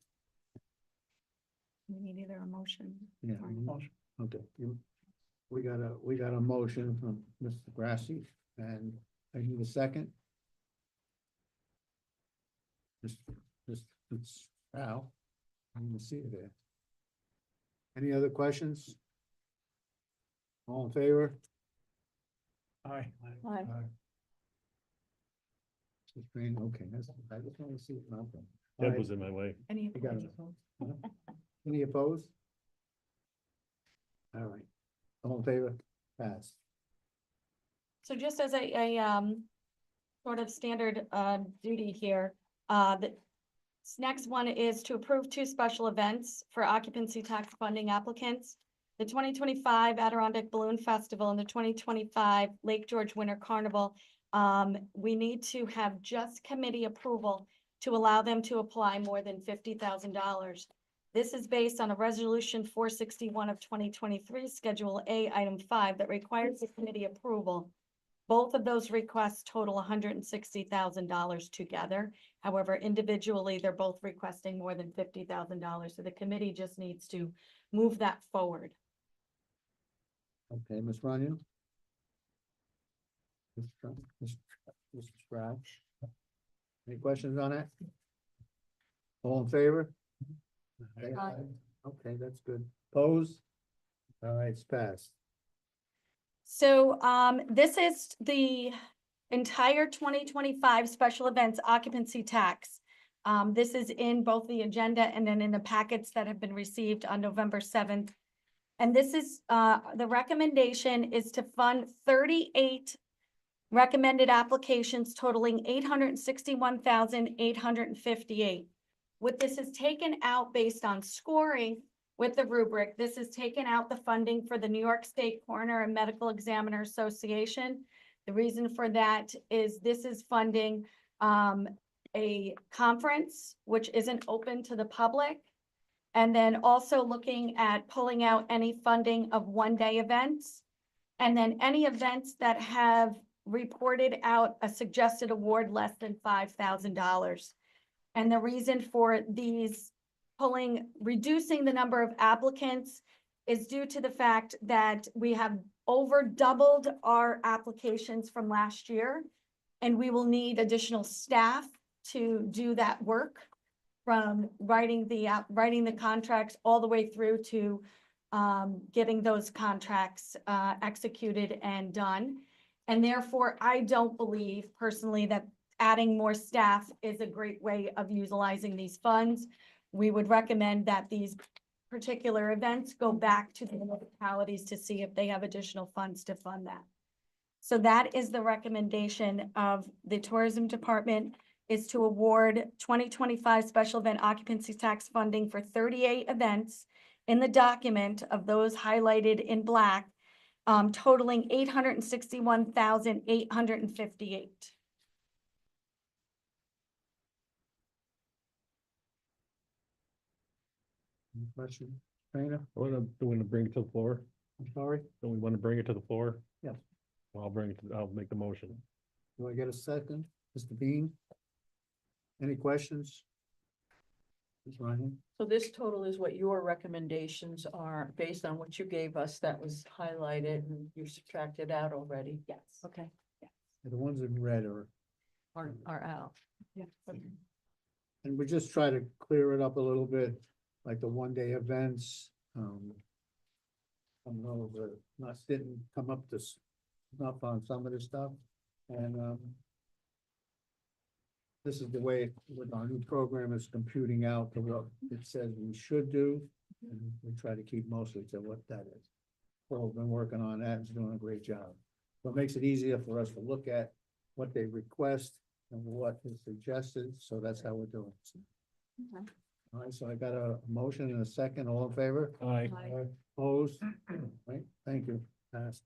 We need either a motion. Yeah. or a motion. Okay. We got a motion from Mr. Grassi, and I need a second. It's Al. I didn't see it there. Any other questions? All in favor? Aye. Aye. It's green. Okay, I just want to see it. Okay. All That right, was in my way. Any you got it. opposed? Any opposed? All right, all in favor? Pass. So just as a sort of standard duty here, this next one is to approve 2 special events for occupancy tax funding applicants. The 2025 Adirondack Balloon Festival and the 2025 Lake George Winter Carnival. We need to have just committee approval to allow them to apply more than $50,000. This is based on a resolution 461 of 2023, Schedule A, Item 5, that requires the committee approval. Both of those requests total $160,000 together. However, individually, they're both requesting more than $50,000. So the committee just needs to move that forward. Okay, Ms. Runyon? Mr. Sprout? Any questions on that? All in favor? Okay. Aye. Okay, that's good. Opposed? All right, it's passed. So this is the entire 2025 special events occupancy tax. This is in both the agenda and then in the packets that have been received on November 7th. And this is, the recommendation is to fund 38 recommended applications totaling 861,858. What this is taken out based on scoring with the rubric, this is taken out the funding for the New York State Coroner and Medical Examiner Association. The reason for that is this is funding a conference which isn't open to the public. And then also looking at pulling out any funding of one-day events. And then any events that have reported out a suggested award less than $5,000. And the reason for these reducing the number of applicants is due to the fact that we have over doubled our applications from last year. And we will need additional staff to do that work, from writing the contracts all the way through to getting those contracts executed and done. And therefore, I don't believe personally that adding more staff is a great way of utilizing these funds. We would recommend that these particular events go back to the municipalities to see if they have additional funds to fund that. So that is the recommendation of the tourism department, is to award 2025 special event occupancy tax funding for 38 events in the document of those highlighted in black, totaling 861,858. Any question? Dana, Do we want to bring it to the floor? I'm sorry, Do we want to bring it to the floor? Yes. Well, I'll make the motion. do I get a second? Mr. Bean? Any questions? Ms. Ryan? So this total is what your recommendations are based on what you gave us that was highlighted and you subtracted out already? Yes. Okay, The ones in red are, are out. Yeah. and we just try to clear it up a little bit, like the one-day events. Some of those are didn't come up to snuff on some of the stuff, and this is the way with our new program is computing out the what it says we should do, and we try to keep mostly to what that is. Well, we've been working on that and it's doing a great job. So it makes it easier for us to look at what they request and what is suggested, so that's how we're doing it. Okay. All right, so I got a motion and a second, all in favor? Aye. Opposed? Right, thank you, passed.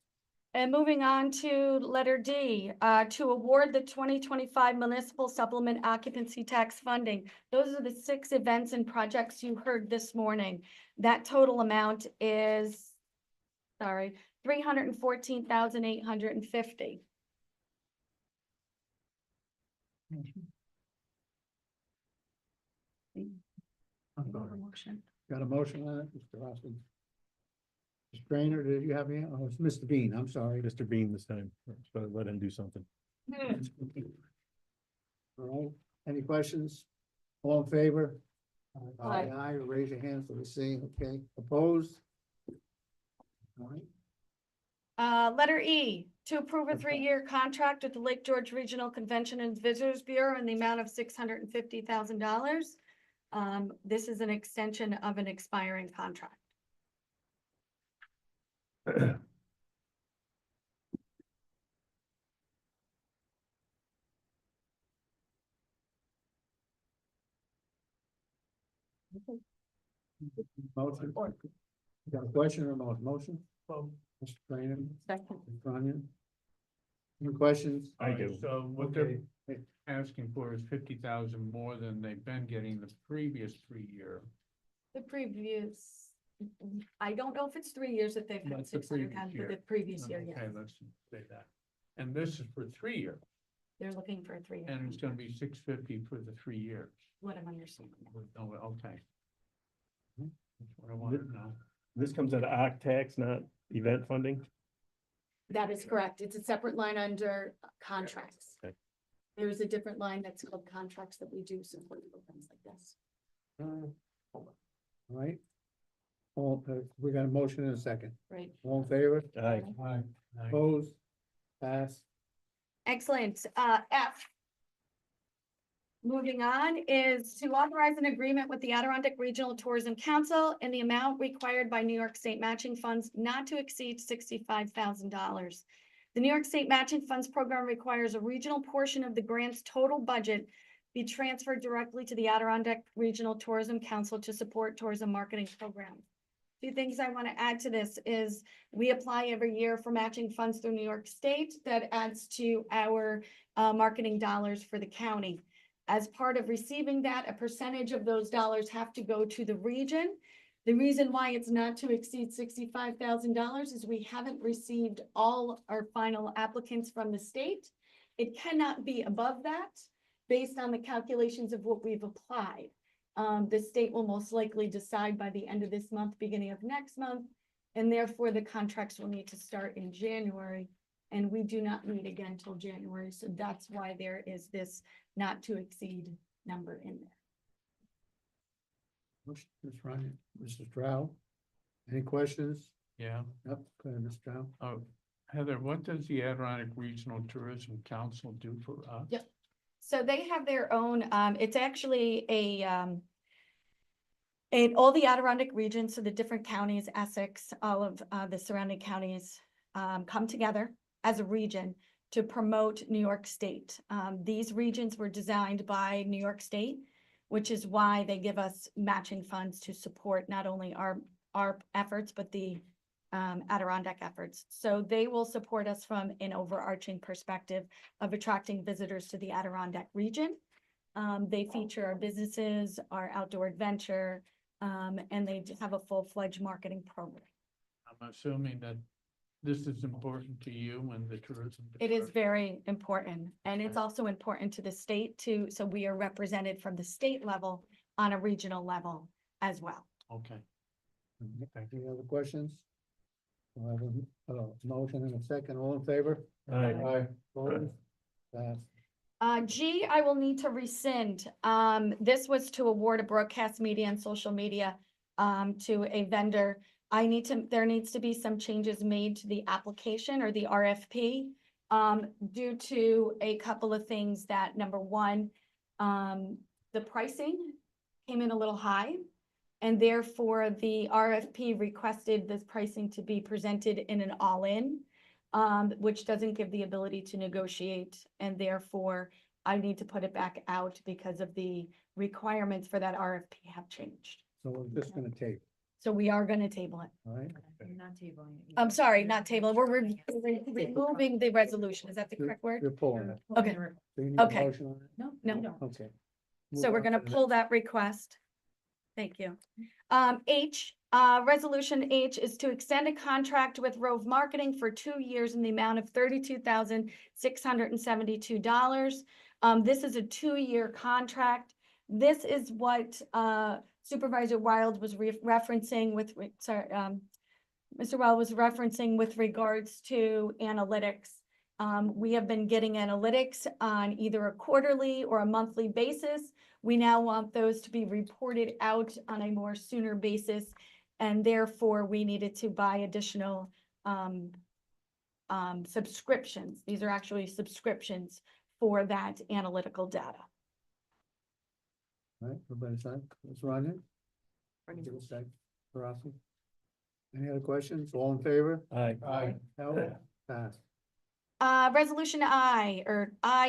And moving on to letter D, to award the 2025 municipal supplement occupancy tax funding. Those are the 6 events and projects you heard this morning. That total amount is, $314,850. Got a motion on it, Mr. Austin? Mr. Trainer, did you have any? Oh, it's Mr. Bean, I'm sorry. Mr. Bean this time, so let him do something. All right, any questions? All in favor? Aye. Aye, raise your hand so we see, okay, opposed? All right, Letter E, to approve a 3-year contract with the Lake George Regional Convention and Visitors Bureau in the amount of $650,000. This is an extension of an expiring contract. motion? Got a question or motion? Mr. Trainer? Second. Ms. Ryan? Any questions? I do. So what they're asking for is 50,000 more than they've been getting the previous 3-year. The previous, I don't know if it's 3 years that they've had That's the 600, previous but year. the previous year, yes. Okay, let's say that. And this is for 3-year, They're looking for a 3-year. and it's gonna be 650 for the 3 years. What I'm understanding. Oh, okay. That's what I wanted to know. This comes out of OCC tax, not event funding? That is correct. It's a separate line under contracts. Okay. There's a different line that's called contracts that we do support programs like this. All right. We got a motion in a second. Right. All in favor? Aye. Opposed? Pass. Excellent. F. Moving on is to authorize an agreement with the Adirondack Regional Tourism Council in the amount required by New York State matching funds not to exceed $65,000. The New York State Matching Funds Program requires a regional portion of the grant's total budget be transferred directly to the Adirondack Regional Tourism Council to support tourism marketing programs. Few things I want to add to this is we apply every year for matching funds through New York State. That adds to our marketing dollars for the county. As part of receiving that, a percentage of those dollars have to go to the region. The reason why it's not to exceed $65,000 is we haven't received all our final applicants from the state. It cannot be above that based on the calculations of what we've applied. The state will most likely decide by the end of this month, beginning of next month, and therefore the contracts will need to start in January. And we do not meet again till January, so that's why there is this not to exceed number in there. Ms. Ryan, Mrs. Drow, any questions? Yeah. Yep, go ahead, Ms. Drow. Oh, Heather, what does the Adirondack Regional Tourism Council do for us? Yep. So they have their own, it's actually all the Adirondack region, so the different counties, Essex, all of the surrounding counties come together as a region to promote New York State. These regions were designed by New York State, which is why they give us matching funds to support not only our efforts, but the Adirondack efforts. So they will support us from an overarching perspective of attracting visitors to the Adirondack region. They feature our businesses, our outdoor adventure, and they have a full-fledged marketing program. I'm assuming that this is important to you and the tourism. It is very important, and it's also important to the state too, so we are represented from the state level on a regional level as well. Okay. Any other questions? We'll have a motion in a second. All in favor? Aye. Opposed? Pass. G, I will need to rescind. This was to award a broadcast media and social media to a vendor. There needs to be some changes made to the application or the RFP due to a couple of things that, number one, the pricing came in a little high. And therefore, the RFP requested this pricing to be presented in an all-in, which doesn't give the ability to negotiate. And therefore, I need to put it back out because of the requirements for that RFP have changed. So we're just gonna take, So we are going to table it. all right? Not tabling it. I'm sorry, not table. We're removing the resolution. Is that the correct word? You're pulling it. Okay. So you need a Okay. motion on it? No. Okay. So Move we're on gonna to the pull next. that request. Thank you. H, resolution H is to extend a contract with Rove Marketing for 2 years in the amount of $32,672. This is a 2-year contract. This is what Supervisor Wild was referencing with, Mr. Wild was referencing with regards to analytics. We have been getting analytics on either a quarterly or a monthly basis. We now want those to be reported out on a more sooner basis, and therefore we needed to buy additional subscriptions. These are actually subscriptions for that analytical data. All right, everybody sign. Ms. Ryan? Give a sec. Rossi? Any other questions? All in favor? Aye. Howard? Pass. Resolution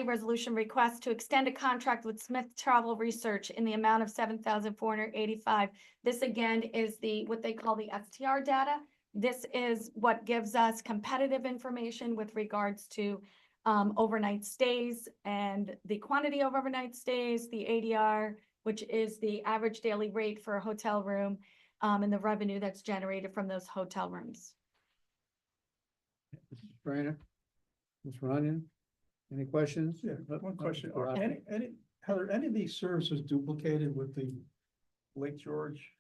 resolution request to extend a contract with Smith Travel Research in the amount of $7,485. This again is what they call the STR data. This is what gives us competitive information with regards to overnight stays and the quantity of overnight stays, the ADR, which is the average daily rate for a hotel room, and the revenue that's generated from those hotel rooms. Mr. Sprainer? Ms. Runyon? Any questions? Yeah, one question. Mr. Are Rossi? any of these services duplicated with the Lake George?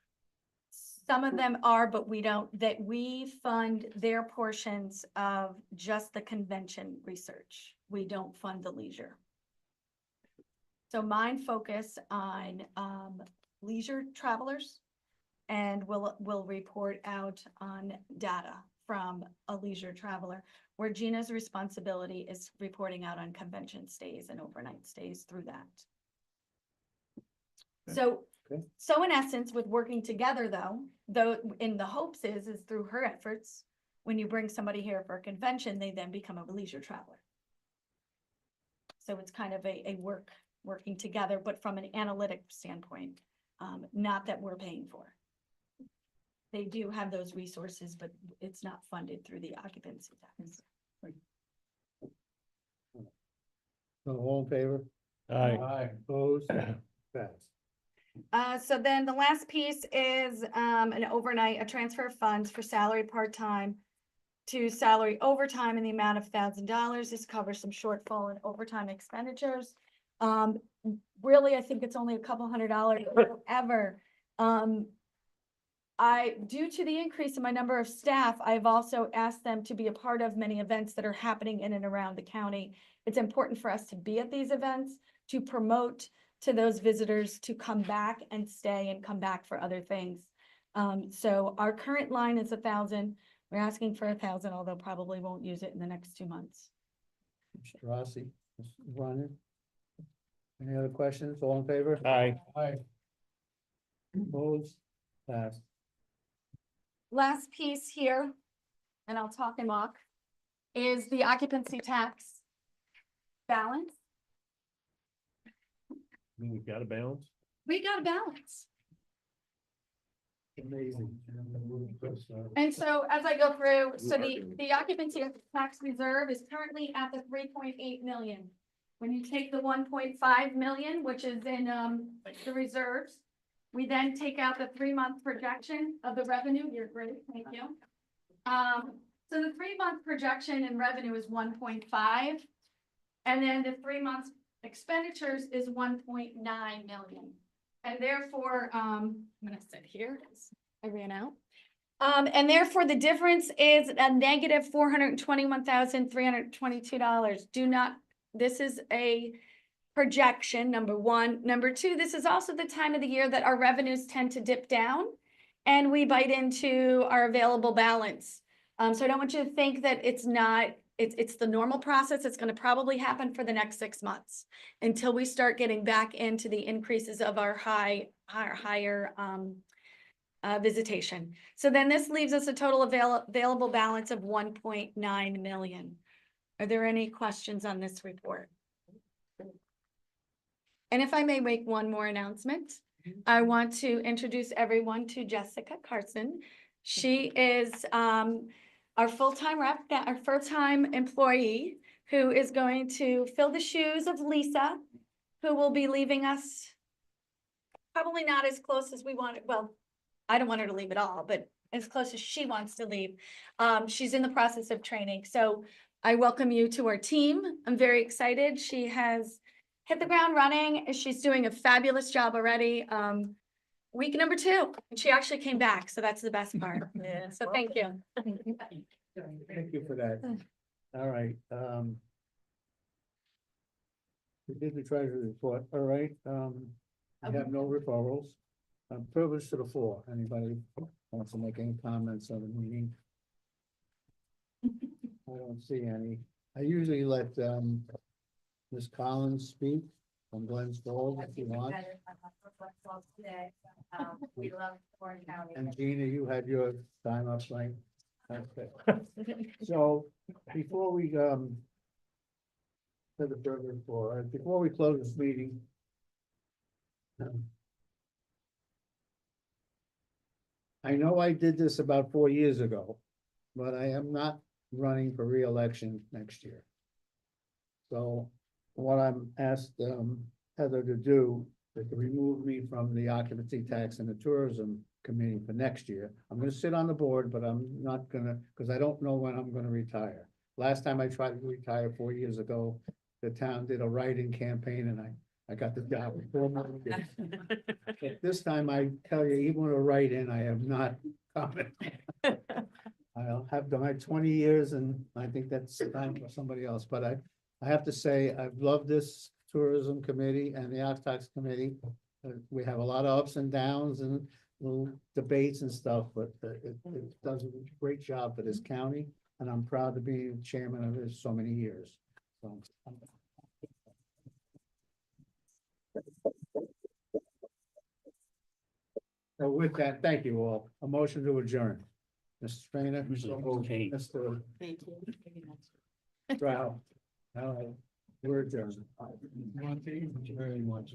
Some of them are, but we fund their portions of just the convention research. We don't fund the leisure. So mine focus on leisure travelers and will report out on data from a leisure traveler, where Gina's responsibility is reporting out on convention stays and overnight stays through that. So, Okay. so in essence, with working together though in the hopes is through her efforts, when you bring somebody here for a convention, they then become a leisure traveler. So it's kind of a working together, but from an analytic standpoint, not that we're paying for. They do have those resources, but it's not funded through the occupancy tax. So all in favor? Aye. Opposed? Pass. So then the last piece is an overnight, a transfer of funds for salary part-time to salary overtime in the amount of $1,000. This covers some shortfall in overtime expenditures. Really, I think it's only a couple $100 however. Due to the increase in my number of staff, I've also asked them to be a part of many events that are happening in and around the county. It's important for us to be at these events, to promote to those visitors to come back and stay and come back for other things. So our current line is 1,000. We're asking for 1,000, although probably won't use it in the next 2 months. Mr. Rossi, Mr. Runner. Any other questions? All in favor? Aye. Aye. Opposed? Pass. Last piece here, and I'll talk and walk, is the occupancy tax balance. We've got a balance. We got a balance. Amazing. And so as I go through, so the occupancy tax reserve is currently at the 3.8 million. When you take the 1.5 million, which is in the reserves, we then take out the 3-month projection of the revenue. You're great, thank you. So the 3-month projection in revenue is 1.5, and then the 3 months expenditures is 1.9 million. And therefore, I'm gonna sit here because I ran out. And therefore the difference is a negative $421,322. This is a projection, number one. Number two, this is also the time of the year that our revenues tend to dip down and we bite into our available balance. So I don't want you to think that it's not, it's the normal process. It's going to probably happen for the next 6 months until we start getting back into the increases of our higher visitation. So then this leaves us a total available balance of 1.9 million. Are there any questions on this report? And if I may make one more announcement, I want to introduce everyone to Jessica Carson. She is our full-time rep, our full-time employee who is going to fill the shoes of Lisa, who will be leaving us probably not as close as we want. Well, I don't want her to leave at all, but as close as she wants to leave. She's in the process of training. So I welcome you to our team. I'm very excited. She has hit the ground running. She's doing a fabulous job already. Week number 2, and she actually came back. So that's the best part. Yeah. So thank you. Thank you for that. All right. We did the treasury report. All right. We have no referrals. Privilege to the floor. Anybody wants to make any comments on the meeting? I don't see any. I usually let Ms. Collins speak from Glenn's Grove if you want. We love Warren County. And Gina, you had your time up, right? Okay. So before we to the further floor, before we close this meeting. I know I did this about 4 years ago, but I am not running for re-election next year. So what I'm asked Heather to do is to remove me from the occupancy tax and the tourism committee for next year. I'm gonna sit on the board, but I'm not gonna, because I don't know when I'm gonna retire. Last time I tried to retire 4 years ago, the town did a write-in campaign and I got the job with 4 more years. But this time I tell you, even with a write-in, I have not coming. I'll have done my 20 years and I think that's time for somebody else, but I have to say, I've loved this tourism committee and the Octax committee. We have a lot of ups and downs and little debates and stuff, but it does a great job for this county. And I'm proud to be chairman of it so many years. So, so with that, thank you all. A motion to adjourn. Mr. Trainer. Mr. Stroud. All right, we're adjourned. Very much.